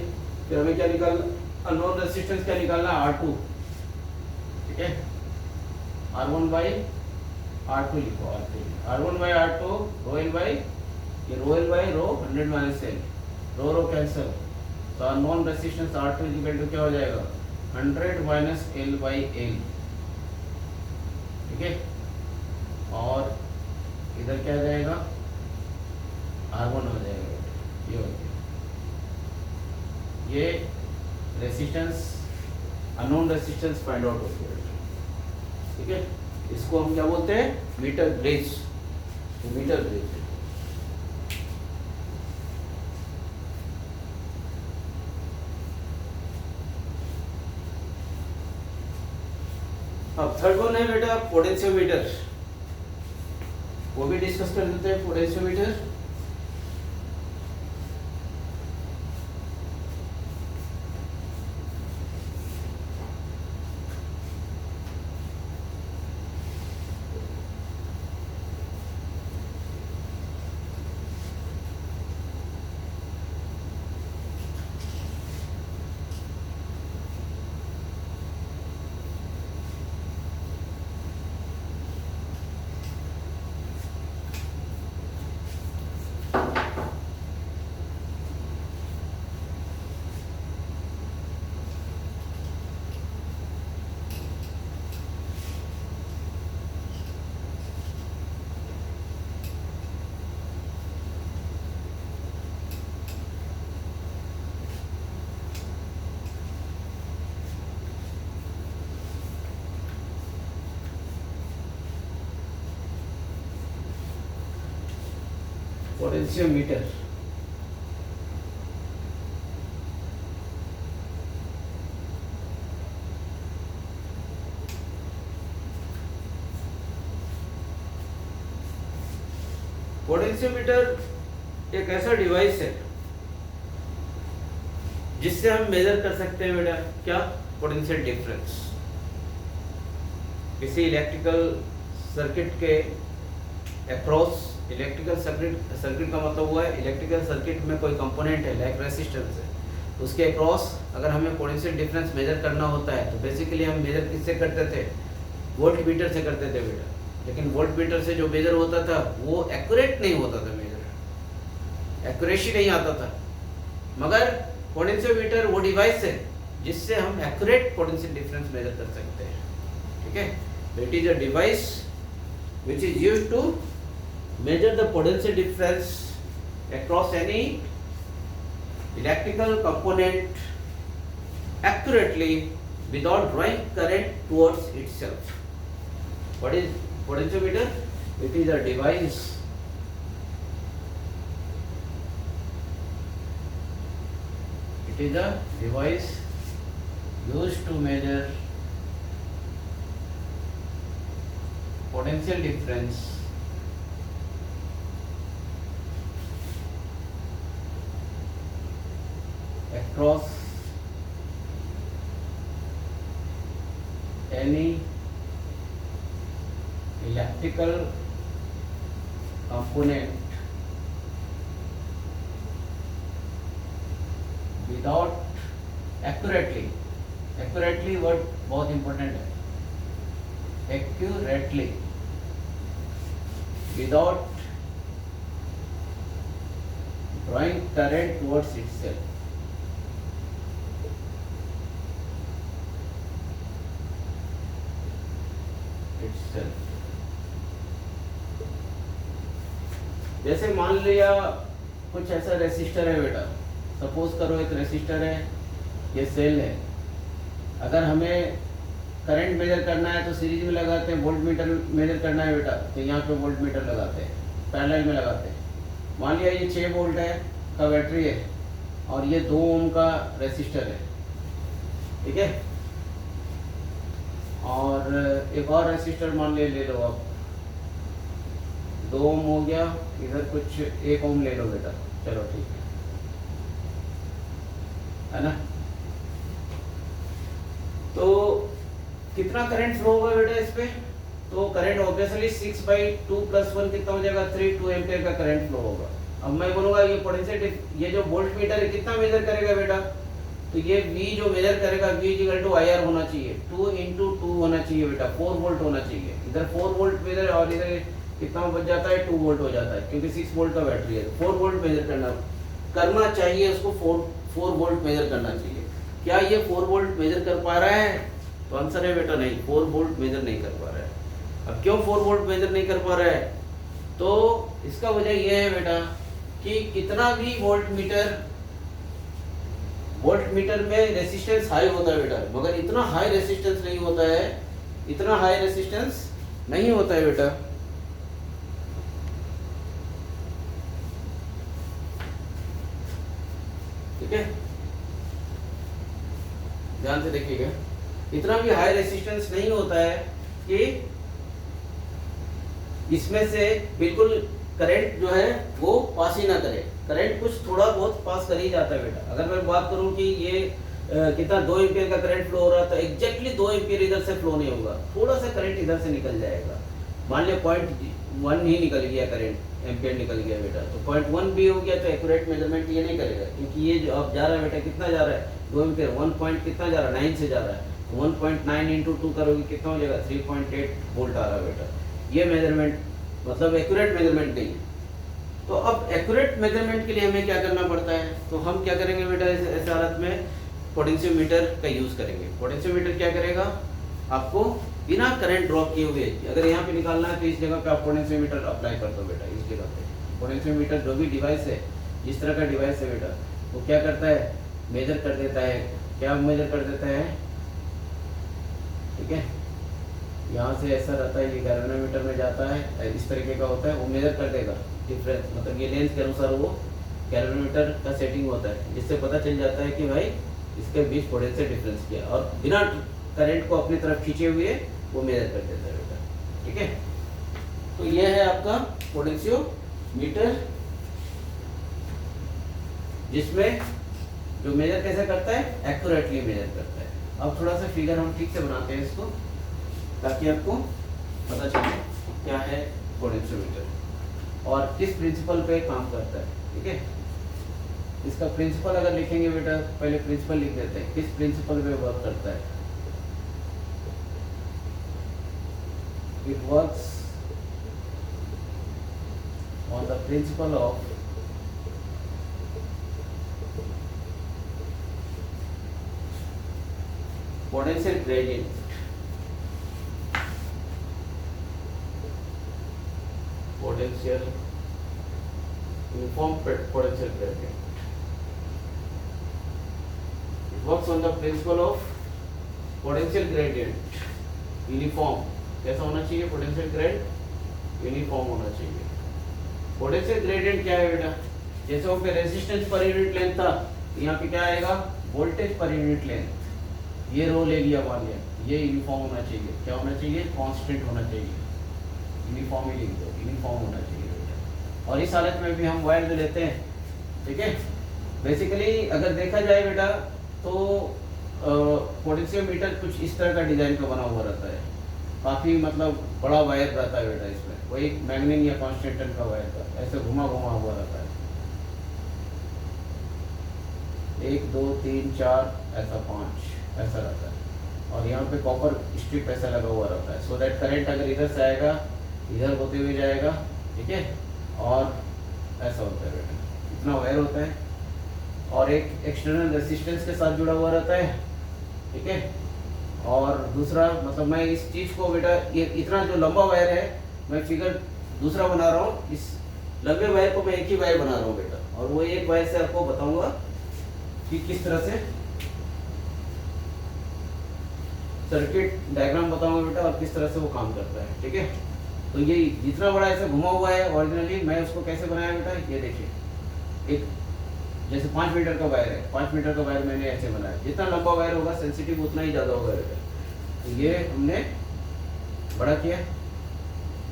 फिर हमें क्या निकालना, अननोन रेसिस्टेंस क्या निकालना, R2, ठीक है। R1 बाई R2 लिखो, R1 by R2 row L by, ये rho L by rho 100 minus L, rho cancel, तो unknown resistance R2 equal to क्या हो जाएगा, 100 माइनस L बाई L, ठीक है। और इधर क्या आ जाएगा, R1 हो जाएगा, ये हो गया। ये resistance, unknown resistance find out होती है, ठीक है। इसको हम क्या बोलते हैं, मीटर ब्रिज, मीटर ब्रिज। अब थर्ड वन है बेटा पोटेंशियोमीटर, वो भी डिस्कस कर देते हैं। पोटेंशियोमीटर पोटेंशियोमीटर पोटेंशियोमीटर एक ऐसा डिवाइस है जिससे हम मेजर कर सकते हैं बेटा क्या, पोटेंशियल डिफरेंस। किसी इलेक्ट्रिकल सर्किट के अक्रॉस, इलेक्ट्रिकल सर्किट का मतलब हुआ है इलेक्ट्रिकल सर्किट में कोई कंपोनेंट है लाइक रेसिस्टेंस है, उसके अक्रॉस अगर हमें पोटेंशियल डिफरेंस मेजर करना होता है तो बेसिकली हम मेजर किससे करते थे, वोल्ट मीटर से करते थे बेटा। लेकिन वोल्ट मीटर से जो मेजर होता था वो एक्यूरेट नहीं होता था, मेजर एक्यूरेसी नहीं आता था। मगर पोटेंशियोमीटर वो डिवाइस है जिससे हम एक्यूरेट पोटेंशियल डिफरेंस मेजर कर सकते हैं, ठीक है। It is a device which is used to measure the potential difference across any electrical component accurately without drawing current towards itself. What is potentiometer? It is a device used to measure potential difference across any electrical component without accurately word बहुत important है, accurately without drawing current towards itself. जैसे मान लिया कुछ ऐसा resistor है बेटा, suppose करो एक रेसिस्टर है, ये सेल है। अगर हमें करंट मेजर करना है तो सीरीज में लगाते हैं, वोल्ट मीटर मेजर करना है बेटा तो यहाँ पे वोल्ट मीटर लगाते हैं, पैरेलल में लगाते हैं। मान लिया ये 6 वोल्ट है का बैटरी है और ये 2 ओम का रेसिस्टर है, ठीक है। और एक और रेसिस्टर मान ले लो आप, 2 ओम हो गया, इधर कुछ 1 ओम ले लो बेटा, चलो ठीक है ना। तो कितना करंट फ्लो होगा बेटा इस पे, तो करंट ऑब्वियसली 6/2 + 1 कितना हो जाएगा, 2 एम्पियर का करंट फ्लो होगा। अब मैं बोलूंगा ये पोटेंशियल, ये जो वोल्ट मीटर है कितना मेजर करेगा बेटा, तो ये V जो मेजर करेगा V = IR होना चाहिए, 2 × 2 होना चाहिए बेटा, 4 वोल्ट होना चाहिए। इधर 4 वोल्ट मेजर और इधर कितना बच जाता है, 2 वोल्ट हो जाता है, क्योंकि 6 वोल्ट का बैटरी है, 4 वोल्ट मेजर करना चाहिए उसको, 4 वोल्ट मेजर करना चाहिए। क्या ये 4 वोल्ट मेजर कर पा रहा है, तो आंसर है बेटा नहीं, 4 वोल्ट मेजर नहीं कर पा रहा है। अब क्यों 4 वोल्ट मेजर नहीं कर पा रहा है, तो इसका वजह यह है बेटा कि कितना भी वोल्ट मीटर में रेसिस्टेंस हाई होता है बेटा, मगर इतना हाई रेसिस्टेंस नहीं होता है, इतना हाई रेसिस्टेंस नहीं होता है बेटा। ठीक है, ध्यान से देखिएगा, इतना भी हाई रेसिस्टेंस नहीं होता है कि इसमें से बिल्कुल करंट जो है वो पास ही ना करे। करंट कुछ थोड़ा बहुत पास कर ही जाता है बेटा। अगर मैं बात करूं कि ये कितना 2 एम्पियर का करंट फ्लो हो रहा है, तो एग्जैक्टली 2 एम्पियर इधर से फ्लो नहीं होगा, थोड़ा सा करंट इधर से निकल जाएगा। मान लिया 0.1 ही निकल गया, करंट एम्पियर निकल गया बेटा, तो 0.1 भी हो गया तो एक्यूरेट मेजरमेंट ये नहीं करेगा, क्योंकि ये जो अब जा रहा है बेटा, कितना जा रहा है 2 एम्पियर, 1 पॉइंट कितना जा रहा है 9 से जा रहा है, 1.9 इंटू 2 करोगे कितना हो जाएगा 3.8 वोल्ट आ रहा है बेटा। ये मेजरमेंट मतलब एक्यूरेट मेजरमेंट नहीं है। तो अब एक्यूरेट मेजरमेंट के लिए हमें क्या करना पड़ता है, तो हम क्या करेंगे बेटा, इस हालत में पोटेंशियोमीटर का यूज करेंगे। पोटेंशियोमीटर क्या करेगा, आपको बिना करंट ड्रॉप किए हुए, अगर यहाँ पे निकालना है तो इस जगह पे आप पोटेंशियोमीटर अप्लाई कर दो बेटा। इस जगह पे पोटेंशियोमीटर जो भी डिवाइस है, जिस तरह का डिवाइस है बेटा, वो क्या करता है, मेजर कर देता है। क्या मेजर कर देता है, ठीक है, यहाँ से ऐसा रहता है, ये गैल्वेनोमीटर में जाता है, इस तरीके का होता है, वो मेजर कर देगा डिफरेंस, मतलब ये लेंथ के अनुसार वो गैल्वेनोमीटर का सेटिंग होता है, जिससे पता चल जाता है कि भाई इसके बीच पोटेंशियल डिफरेंस क्या है, और बिना करंट को अपनी तरफ खींचे हुए वो मेजर कर देता है बेटा। ठीक है, तो ये है आपका पोटेंशियोमीटर, जिसमें जो मेजर कैसे करता है, एक्यूरेटली मेजर करता है। अब थोड़ा सा फिगर हम ठीक से बनाते हैं इसको, ताकि आपको पता चले क्या है पोटेंशियोमीटर और किस प्रिंसिपल पे काम करता है। ठीक है, इसका प्रिंसिपल अगर लिखेंगे बेटा, पहले प्रिंसिपल लिख देते हैं, किस प्रिंसिपल पे वर्क करता है। It works on the principle of potential gradient. Potential, uniform potential gradient. It works on the principle of potential gradient. Uniform, कैसा होना चाहिए potential gradient? Uniform होना चाहिए। Potential gradient क्या है बेटा? जैसे वहाँ पे resistance per unit length था, यहाँ पे क्या आएगा, voltage per unit length। ये रो ले लिया, मान लिया, ये uniform होना चाहिए। क्या होना चाहिए, constant होना चाहिए। यूनिफॉर्म ही लिख दो, यूनिफॉर्म होना चाहिए बेटा। और इस हालत में भी हम वायर जो लेते हैं, ठीक है, बेसिकली अगर देखा जाए बेटा, तो पोटेंशियोमीटर कुछ इस तरह का डिजाइन का बना हुआ रहता है, काफ़ी मतलब बड़ा वायर रहता है बेटा इसमें, वही मैग्नीन या कॉन्स्टेंटन का वायर का, ऐसे घुमा घुमा हुआ रहता है, 1 2 3 4 ऐसा 5 ऐसा रहता है, और यहाँ पे कॉपर स्ट्रिप ऐसा लगा हुआ रहता है, सो दैट करंट अगर इधर से आएगा इधर होते हुए जाएगा। ठीक है, और ऐसा होता है बेटा, इतना वायर होता है, और एक एक्सटर्नल रेसिस्टेंस के साथ जुड़ा हुआ रहता है। ठीक है, और दूसरा मतलब मैं इस चीज़ को बेटा, ये इतना जो लंबा वायर है, मैं फिगर दूसरा बना रहा हूँ, इस लंबे वायर को मैं एक ही वायर बना रहा हूँ बेटा, और वो एक वायर से आपको बताऊंगा कि किस तरह से सर्किट डायग्राम बताऊंगा बेटा, और किस तरह से वो काम करता है। ठीक है, तो ये जितना बड़ा ऐसे घुमा हुआ है, ओरिजिनली मैं उसको कैसे बनाया बेटा, ये देखिए, एक जैसे 5 मीटर का वायर है, 5 मीटर का वायर मैंने ऐसे बनाया, जितना लंबा वायर होगा सेंसिटिव उतना ही ज़्यादा होगा बेटा, तो ये हमने बड़ा किया।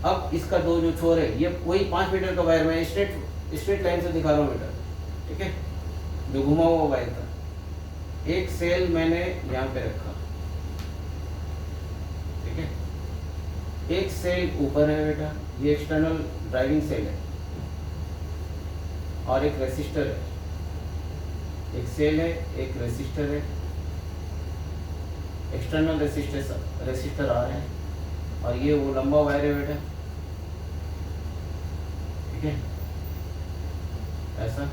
अब इसका दो जो छोर है, ये वही 5 मीटर का वायर मैं स्ट्रेट लाइन से दिखा रहा हूँ बेटा। ठीक है, जो घुमा हुआ वायर था, एक सेल मैंने यहाँ पे रखा, ठीक है, एक सेल ऊपर है बेटा, ये एक्सटर्नल ड्राइविंग सेल है, और एक रेसिस्टर है, एक सेल है, एक रेसिस्टर है, एक्सटर्नल रेसिस्टर आ रहे हैं, और ये वो लंबा वायर है बेटा। ठीक है, ऐसा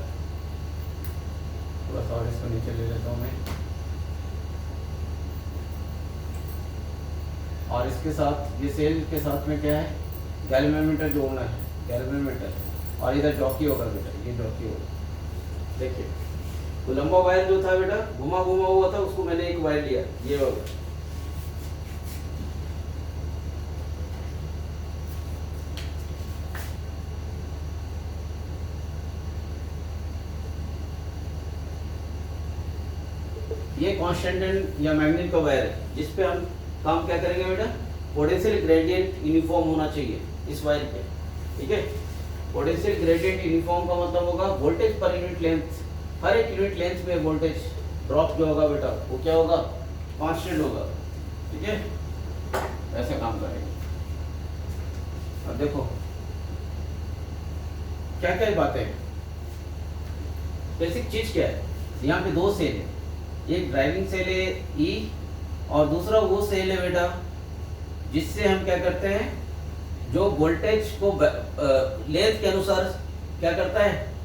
थोड़ा सा और इसको नीचे ले लेता हूँ मैं, और इसके साथ ये सेल के साथ में क्या है, गैल्वेनोमीटर जोड़ना है, गैल्वेनोमीटर और इधर जॉकी होगा बेटा, ये जॉकी होगा। देखिए वो लंबा वायर जो था बेटा घुमा घुमा हुआ था, उसको मैंने एक वायर लिया, ये होगा। ये कांस्टेंट या मैग्नेट का वायर है, जिस पे हम काम क्या करेंगे बेटा, पोटेंशियल ग्रेडियंट यूनिफॉर्म होना चाहिए इस वायर पे, ठीक है। पोटेंशियल ग्रेडियंट यूनिफॉर्म का मतलब होगा वोल्टेज पर यूनिट लेंथ, हर एक यूनिट लेंथ में वोल्टेज ड्रॉप जो होगा बेटा वो क्या होगा, कांस्टेंट होगा, ठीक है। ऐसे काम करेंगे। अब देखो क्या क्या बातें हैं, बेसिक चीज क्या है, यहाँ पे दो सेल है, एक ड्राइविंग सेल है ई, और दूसरा वो सेल है बेटा जिससे हम क्या करते हैं, जो वोल्टेज को लेंथ के अनुसार क्या करता है,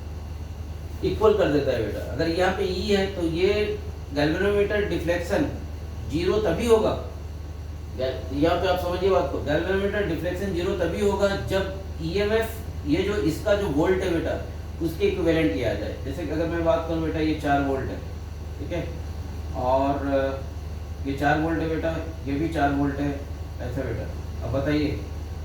इक्वल कर देता है बेटा। अगर यहाँ पे ई है तो ये गैल्वेनोमीटर डिफ्लेक्शन जीरो तभी होगा, यहाँ पे आप समझिए बात को, गैल्वेनोमीटर डिफ्लेक्शन जीरो तभी होगा जब ईएमएफ ये जो इसका जो वोल्ट है बेटा उसके इक्विवेलेंट किया जाए। जैसे कि अगर मैं बात करूँ बेटा, ये 4 वोल्ट है, ठीक है, और ये 4 वोल्ट है बेटा, ये भी 4 वोल्ट है, ऐसा बेटा। अब बताइए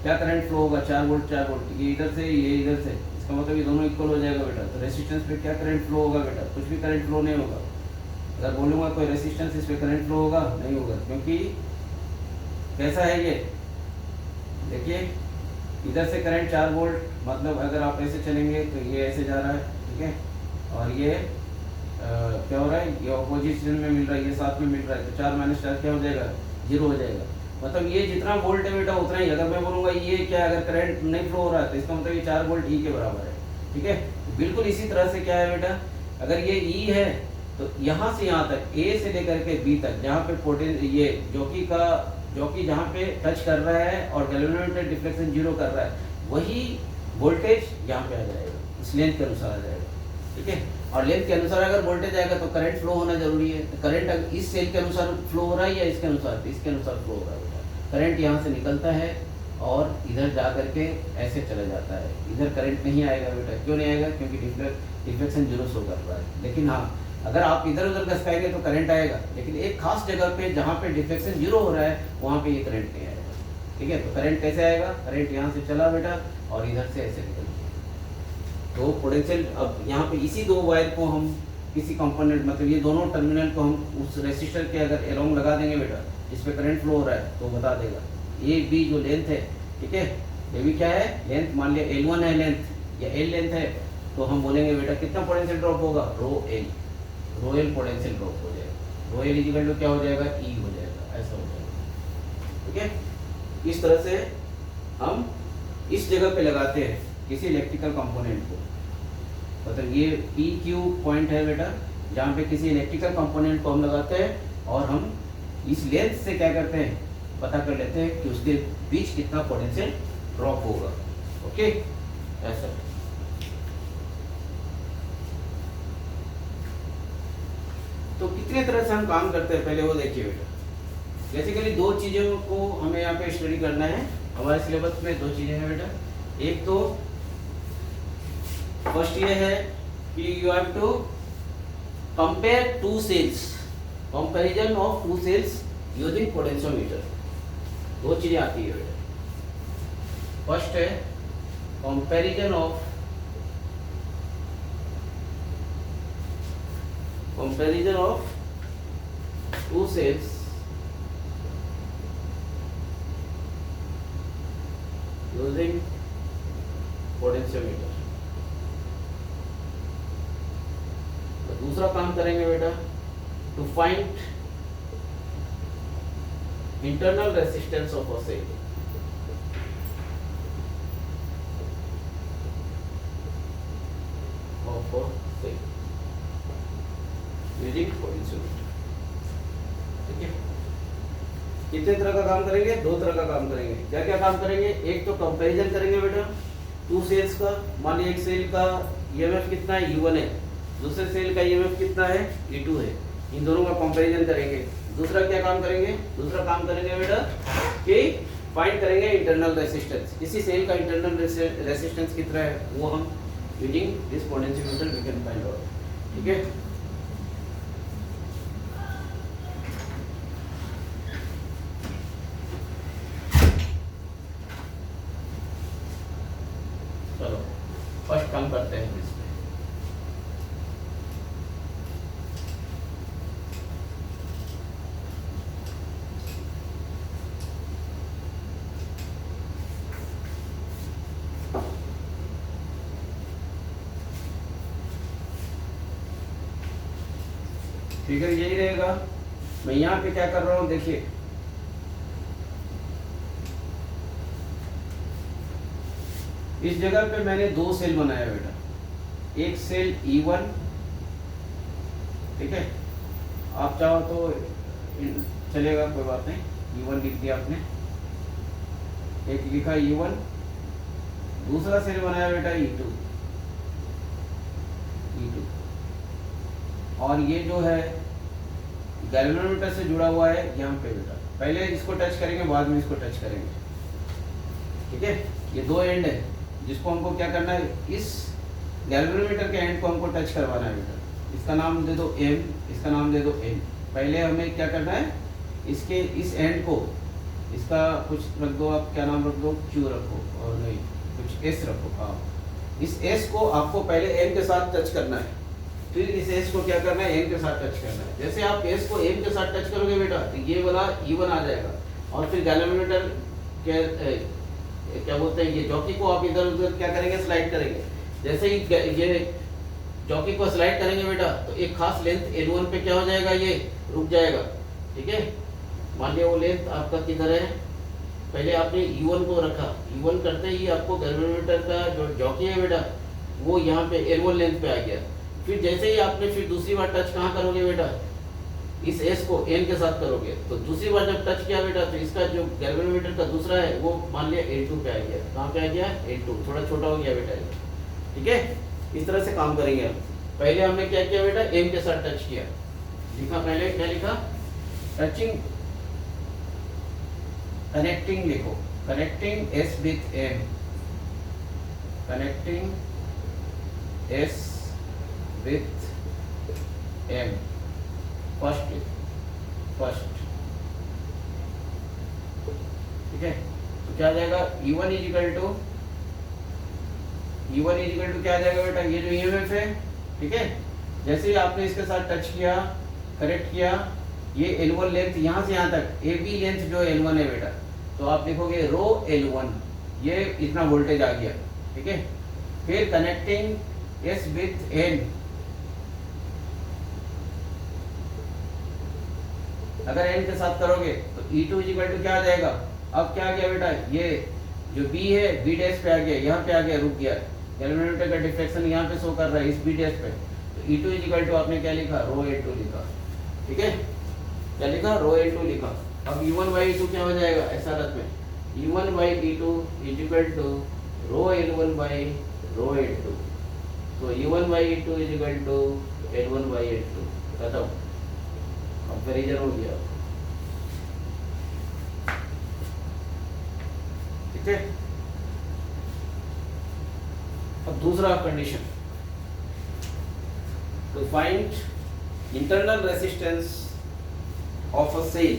क्या करंट फ्लो होगा, 4 वोल्ट 4 वोल्ट, ये इधर से ये इधर से, इसका मतलब ये दोनों इक्वल हो जाएगा बेटा। तो रेसिस्टेंस पे क्या करंट फ्लो होगा बेटा, कुछ भी करंट फ्लो नहीं होगा। अगर बोलूँगा कोई रेसिस्टेंस इस पे करंट फ्लो होगा, नहीं होगा, क्योंकि कैसा है ये, देखिए इधर से करंट 4 वोल्ट, मतलब अगर आप ऐसे चलेंगे तो ये ऐसे जा रहा है, ठीक है, और ये क्या हो रहा है, ये ऑपोजिशन में मिल रहा है, ये साथ में मिल रहा है, तो 4 माइनस 4 क्या हो जाएगा, 0 हो जाएगा। मतलब ये जितना वोल्ट है बेटा उतना ही। अगर मैं बोलूँगा ये क्या, अगर करंट नहीं फ्लो हो रहा है तो इसका मतलब ये 4 वोल्ट ई के बराबर है, ठीक है। बिल्कुल इसी तरह से क्या है बेटा, अगर ये ई है तो यहाँ से यहाँ तक, ए से लेकर के बी तक, जहाँ पे पोटेंशियल ये जॉकी जहाँ पे टच कर रहा है और गैल्वेनोमीटर डिफ्लेक्शन जीरो कर रहा है, वही वोल्टेज यहाँ पे आ जाएगा, इस लेंथ के अनुसार आ जाएगा, ठीक है। और लेंथ के अनुसार अगर वोल्टेज आएगा तो करंट फ्लो होना जरूरी है। तो करंट इस सेल के अनुसार फ्लो हो रहा है या इसके अनुसार, तो इसके अनुसार फ्लो हो रहा है बेटा। करंट यहाँ से निकलता है और इधर जा करके ऐसे चला जाता है, इधर करंट नहीं आएगा बेटा। क्यों नहीं आएगा, क्योंकि डिफ्लेक्शन जीरो शो कर रहा है। लेकिन हाँ, अगर आप इधर उधर घसकाएंगे तो करंट आएगा, लेकिन एक खास जगह पे जहाँ पे डिफ्लेक्शन जीरो हो रहा है वहाँ पे ये करंट नहीं आएगा, ठीक है। तो करंट कैसे आएगा, करंट यहाँ से चला बेटा और इधर से ऐसे निकल गया। तो पोटेंशियल, अब यहाँ पे इसी दो वायर को हम किसी कंपोनेंट, मतलब ये दोनों टर्मिनल को हम उस रेसिस्टर के अगर एलोंग लगा देंगे बेटा, जिस पे करंट फ्लो हो रहा है, तो बता देगा। ए बी जो लेंथ है, ठीक है, ये भी क्या है लेंथ, मान लिया L1 है लेंथ या L लेंथ है, तो हम बोलेंगे बेटा कितना पोटेंशियल ड्रॉप होगा, रो एल पोटेंशियल ड्रॉप हो जाएगा। रो एल इक्वल टू क्या हो जाएगा, ई हो जाएगा, ऐसा हो जाएगा, ठीक है। इस तरह से हम इस जगह पे लगाते हैं किसी इलेक्ट्रिकल कंपोनेंट को, मतलब ये पी क्यू पॉइंट है बेटा, जहाँ पे किसी इलेक्ट्रिकल कंपोनेंट को हम लगाते हैं और हम इस लेंथ से क्या करते हैं, पता कर लेते हैं कि उसके बीच कितना पोटेंशियल ड्रॉप होगा, ओके, ऐसा। तो कितने तरह से हम काम करते हैं पहले वो देखिए बेटा। बेसिकली दो चीज़ों को हमें यहाँ पे स्टडी करना है, हमारे सिलेबस में दो चीज़ें हैं बेटा। एक तो फर्स्ट ये है कि you have to compare two cells, comparison of two cells using potentiometer. दो चीजें आती है बेटा। फर्स्ट है comparison of two cells using potentiometer. दूसरा काम करेंगे बेटा, to find internal resistance of a cell. Using potentiometer, ठीक है। कितने तरह का काम करेंगे, दो तरह का काम करेंगे। क्या क्या काम करेंगे, एक तो कंपैरिजन करेंगे बेटा टू सेल्स का। मान लीजिए एक सेल का ईएमएफ कितना है, U1 है, दूसरे सेल का ईएमएफ कितना है, E2 है। इन दोनों का कंपैरिजन करेंगे। दूसरा क्या काम करेंगे, दूसरा काम करेंगे बेटा कि फाइंड करेंगे इंटरनल रेसिस्टेंस। इसी सेल का इंटरनल रेसिस्टेंस कितना है वो हम using this potentiometer we can find out. ठीक है, चलो फर्स्ट काम करते हैं इसमें। फिगर यही रहेगा। मैं यहाँ पे क्या कर रहा हूँ देखिए, इस जगह पे मैंने दो सेल बनाया बेटा, एक सेल E1, ठीक है, आप चाहो तो चलेगा कोई बात नहीं, E1 लिख दिया आपने, एक लिखा E1, दूसरा सेल बनाया बेटा E2, और ये जो है गैल्वेनोमीटर से जुड़ा हुआ है यहाँ पे बेटा। पहले इसको टच करेंगे, बाद में इसको टच करेंगे। ठीक है, ये दो एंड है जिसको हमको क्या करना है, इस गैल्वेनोमीटर के एंड को हमको टच करवाना है बेटा। इसका नाम दे दो M, इसका नाम दे दो N। पहले हमें क्या करना है, इसके इस एंड को, इसका कुछ रख दो आप, क्या नाम रख दो, Q रखो, और नहीं कुछ S रखो। हाँ, इस S को आपको पहले M के साथ टच करना है, फिर इस S को क्या करना है, M के साथ टच करना है। जैसे आप S को M के साथ टच करोगे बेटा तो ये वाला E1 आ जाएगा, और फिर गैल्वेनोमीटर क्या बोलते हैं, ये जॉकी को आप इधर उधर क्या करेंगे, स्लाइड करेंगे। जैसे ही ये जॉकी को स्लाइड करेंगे बेटा तो एक खास लेंथ L1 पे क्या हो जाएगा, ये रुक जाएगा। ठीक है, मान लिया वो लेंथ आपका किधर है, पहले आपने E1 को रखा, E1 करते ही आपको गैल्वेनोमीटर का जो जॉकी है बेटा वो यहाँ पे L1 लेंथ पे आ गया। फिर जैसे ही आपने फिर दूसरी बार टच कहाँ करोगे बेटा, इस S को N के साथ करोगे, तो दूसरी बार जब टच किया बेटा तो इसका जो गैल्वेनोमीटर का दूसरा है वो मान लिया L2 पे आ गया। कहाँ पे आ गया, L2, थोड़ा छोटा हो गया बेटा। ठीक है, इस तरह से काम करेंगे हम। पहले हमने क्या किया बेटा, M के साथ टच किया, लिखा पहले क्या लिखा, टचिंग, कनेक्टिंग लिखो, connecting S with M, connecting S with M, first. ठीक है, तो क्या आ जाएगा, E1 इजिकल टू क्या आ जाएगा बेटा, ये जो EMF है। ठीक है, जैसे ही आपने इसके साथ टच किया, कनेक्ट किया, ये L1 लेंथ यहाँ से यहाँ तक, AB लेंथ जो L1 है बेटा, तो आप लिखोगे रो L1, ये इतना वोल्टेज आ गया। ठीक है, फिर कनेक्टिंग S विथ N, अगर N के साथ करोगे तो E2 इक्वल टू क्या आ जाएगा, अब क्या आ गया बेटा, ये जो B है B डैश पे आ गया, यहाँ पे आ गया, रुक गया, गैल्वेनोमीटर का डिफ्लेक्शन यहाँ पे शो कर रहा है इस B डैश पे, तो E2 इक्वल टू आपने क्या लिखा, रो L2 लिखा। ठीक है, क्या लिखा, रो L2 लिखा। अब E1 बाई E2 क्या हो जाएगा, ऐसा रख में, E1 by E2 equal to rho L1 by rho L2, तो E1 by E2 equal to L1 by L2, खत्म, कंपैरिजन हो गया। ठीक है, अब दूसरा condition, to find internal resistance of a cell.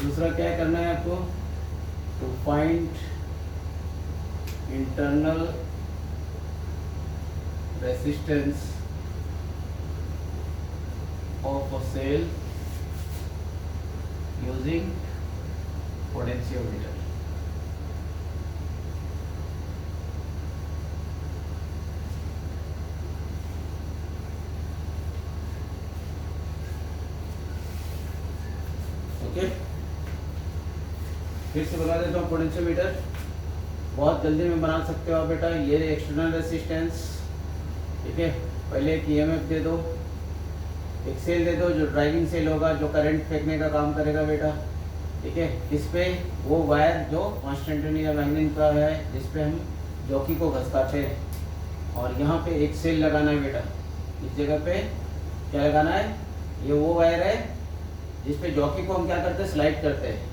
दूसरा क्या करना है आपको, to find internal resistance of a cell using potentiometer. Okay, फिर से बना देता हूँ पोटेंशियोमीटर, बहुत जल्दी में बना सकते हो आप बेटा। ये एक्सटर्नल रेसिस्टेंस, ठीक है। पहले एक ईएमएफ दे दो, एक सेल दे दो जो ड्राइविंग सेल होगा, जो करंट फेंकने का काम करेगा बेटा, ठीक है। इस पे वो वायर जो कॉन्स्टेंटिनी या मैग्नीन का है, जिस पे हम जॉकी को घसकाते हैं, और यहाँ पे एक सेल लगाना है बेटा। इस जगह पे क्या लगाना है, ये वो वायर है जिस पे जॉकी को हम क्या करते हैं, स्लाइड करते हैं।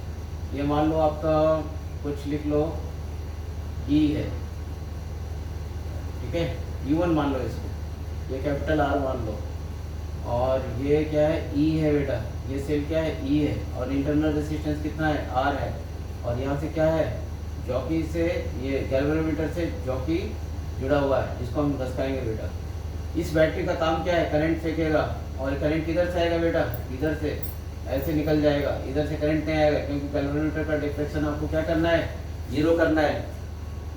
ये मान लो आपका कुछ लिख लो ई है, ठीक है, E1 मान लो इसको, ये कैपिटल R मान लो, और ये क्या है, E है बेटा। ये सेल क्या है, E है, और इंटरनल रेजिस्टेंस कितना है, R है। और यहाँ से क्या है, जॉकी से, ये गैल्वेनोमीटर से जॉकी जुड़ा हुआ है, जिसको हम घसकाएंगे बेटा। इस बैटरी का काम क्या है, करंट फेंकेगा, और करंट किधर से आएगा बेटा, इधर से ऐसे निकल जाएगा, इधर से करंट नहीं आएगा, क्योंकि गैल्वेनोमीटर का डिफ्लेक्शन आपको क्या करना है, जीरो करना है।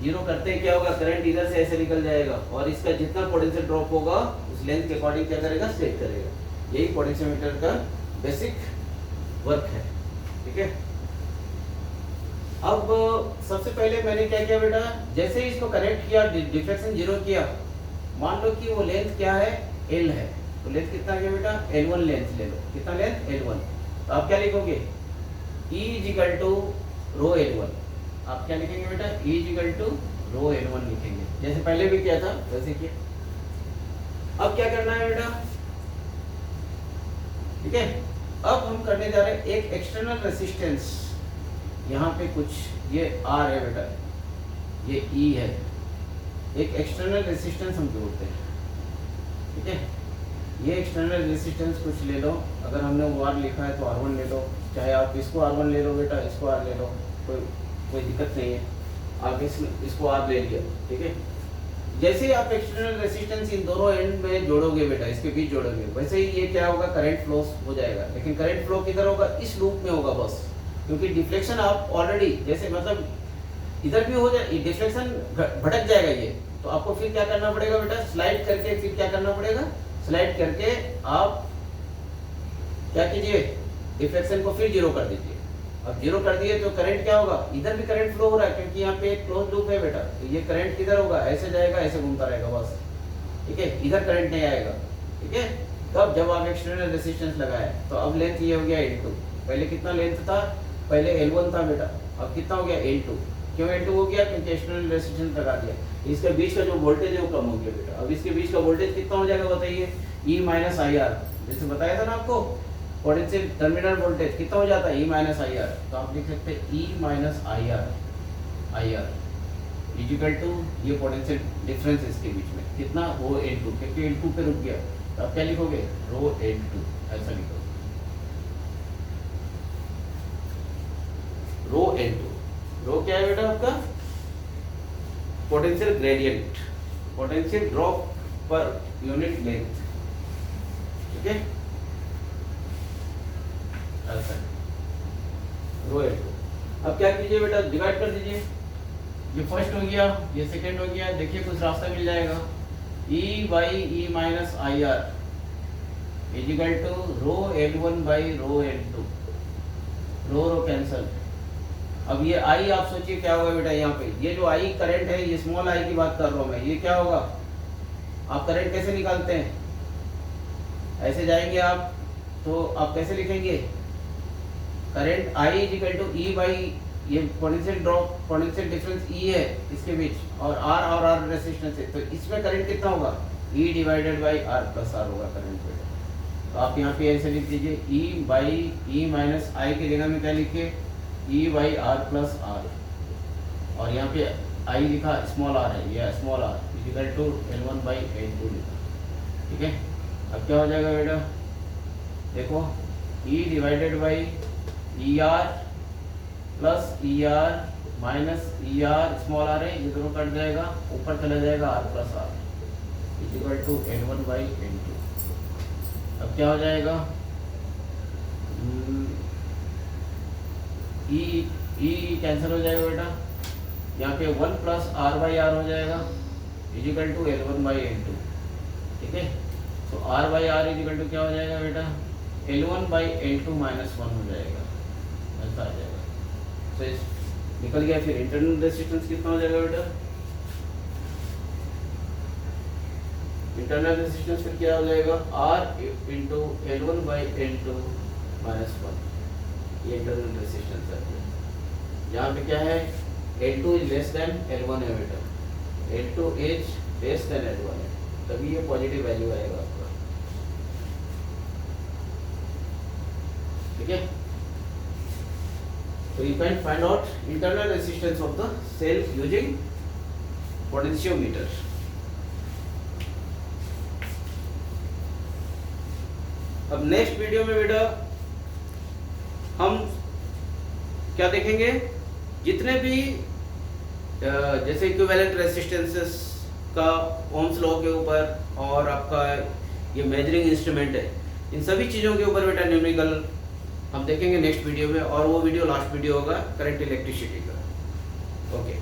जीरो करते ही क्या होगा, करंट इधर से ऐसे निकल जाएगा, और इसका जितना पोटेंशियल ड्रॉप होगा उस लेंथ के अकॉर्डिंग क्या करेगा, सेट करेगा। यही पोटेंशियोमीटर का बेसिक वर्क है, ठीक है। अब सबसे पहले मैंने क्या किया बेटा, जैसे ही इसको कनेक्ट किया, डिफ्लेक्शन जीरो किया, मान लो कि वो लेंथ क्या है, L है, तो लेंथ कितना गया बेटा, L1 लेंथ ले लो। कितना लेंथ, L1। तो आप क्या लिखोगे, E equal to rho L1। आप क्या लिखेंगे बेटा, E equal to rho L1 लिखेंगे, जैसे पहले भी किया था वैसे किया। अब क्या करना है बेटा, ठीक है। अब हम करने जा रहे हैं एक एक्सटर्नल रेसिस्टेंस, यहाँ पे कुछ ये R है बेटा, ये E है, एक एक्सटर्नल रेसिस्टेंस हम जोड़ते हैं, ठीक है। ये एक्सटर्नल रेसिस्टेंस कुछ ले लो, अगर हमने वो R लिखा है तो R1 ले लो, चाहे आप इसको R1 ले लो बेटा, इसको R ले लो, कोई दिक्कत नहीं है। आप इसको R ले लिया, ठीक है। जैसे ही आप एक्सटर्नल रेसिस्टेंस इन दोनों एंड में जोड़ोगे बेटा, इसके बीच जोड़ोगे, वैसे ही ये क्या होगा, करंट फ्लो हो जाएगा। लेकिन करंट फ्लो किधर होगा, इस लूप में होगा बस, क्योंकि डिफ्लेक्शन आप ऑलरेडी, जैसे मतलब इधर भी हो जाए, डिफ्लेक्शन भटक जाएगा ये, तो आपको फिर क्या करना पड़ेगा बेटा, स्लाइड करके, फिर क्या करना पड़ेगा, स्लाइड करके आप क्या कीजिए, डिफ्लेक्शन को फिर जीरो कर दीजिए। अब जीरो कर दिए तो करंट क्या होगा, इधर भी करंट फ्लो हो रहा है, क्योंकि यहाँ पे एक क्लोज लूप है बेटा, तो ये करंट किधर होगा, ऐसे जाएगा, ऐसे घूमता रहेगा बस, ठीक है। इधर करंट नहीं आएगा, ठीक है। तब जब आप एक्सटर्नल रेसिस्टेंस लगाए, तो अब लेंथ ये हो गया L2। पहले कितना लेंथ था, पहले L1 था बेटा, अब कितना हो गया, L2। क्यों L2 हो गया, क्योंकि एक्सटर्नल रेसिस्टेंस लगा दिया। इसके बीच का जो वोल्टेज है वो कम हो गया बेटा। अब इसके बीच का वोल्टेज कितना हो जाएगा बताइए, E माइनस IR, जैसे बताया था ना आपको, पोटेंशियल टर्मिनल वोल्टेज कितना हो जाता है, E माइनस IR। तो आप लिख सकते हैं E minus IR equal to ये पोटेंशियल डिफरेंस इसके बीच में कितना, रो L2, क्योंकि L2 पे रुक गया, तो आप क्या लिखोगे, रो L2, ऐसा लिखोगे, रो L2। रो क्या है बेटा आपका, पोटेंशियल ग्रेडियंट, पोटेंशियल ड्रॉप पर यूनिट लेंथ, ठीक है, ऐसा रो L2। अब क्या कीजिए बेटा, डिवाइड कर दीजिए, ये फर्स्ट हो गया, ये सेकंड हो गया, देखिए कुछ रास्ता मिल जाएगा, E by E minus IR equal to rho L1 by rho L2, rho cancel. अब ये I आप सोचिए क्या होगा बेटा, यहाँ पे ये जो I करंट है, ये स्मॉल I की बात कर रहा हूँ मैं, ये क्या होगा, आप करंट कैसे निकालते हैं, ऐसे जाएंगे आप, तो आप कैसे लिखेंगे, current I equal to E by, ये potential drop, potential difference E है इसके बीच, और R रेसिस्टेंस है, तो इसमें करंट कितना होगा, E divided by R plus R होगा करंट बेटा। तो आप यहाँ पे ऐसे लिख दीजिए, E by E minus I की जगह में क्या लिखे, E by R plus R, और यहाँ पे I लिखा स्मॉल r है, ये small r equal to L1 by L2 लिखा, ठीक है। अब क्या हो जाएगा बेटा, देखो E divided by ER plus ER minus ER small r है, ये दोनों कट जाएगा, ऊपर चला जाएगा R plus R equal to L1 by L2। अब क्या हो जाएगा, E कैंसिल हो जाएगा बेटा, यहाँ पे 1 प्लस R बाई R हो जाएगा equal to L1 by L2, ठीक है। तो R by R equal to क्या हो जाएगा बेटा, L1 बाई L2 माइनस 1 हो जाएगा, ऐसा आ जाएगा। तो निकल गया। फिर इंटरनल रेजिस्टेंस कितना हो जाएगा बेटा? इंटरनल रेजिस्टेंस फिर क्या हो जाएगा? R into L1 by L2 minus 1, ये इंटरनल रेजिस्टेंस है। यहाँ पे क्या है? L2 is less than L1 है बेटा, L2 is less than L1 है, तभी ये पॉजिटिव वैल्यू आएगा आपका। ठीक है, so you can find out internal resistance of the cell using potentiometer। अब नेक्स्ट वीडियो में बेटा हम क्या देखेंगे? जितने भी जैसे इक्विवेलेंट रेजिस्टेंसेस का ओम्स लॉ के ऊपर और आपका ये मेजरिंग इंस्ट्रूमेंट है, इन सभी चीज़ों के ऊपर बेटा न्यूमेरिकल हम देखेंगे नेक्स्ट वीडियो में, और वो वीडियो लास्ट वीडियो होगा करंट इलेक्ट्रिसिटी का। ओके।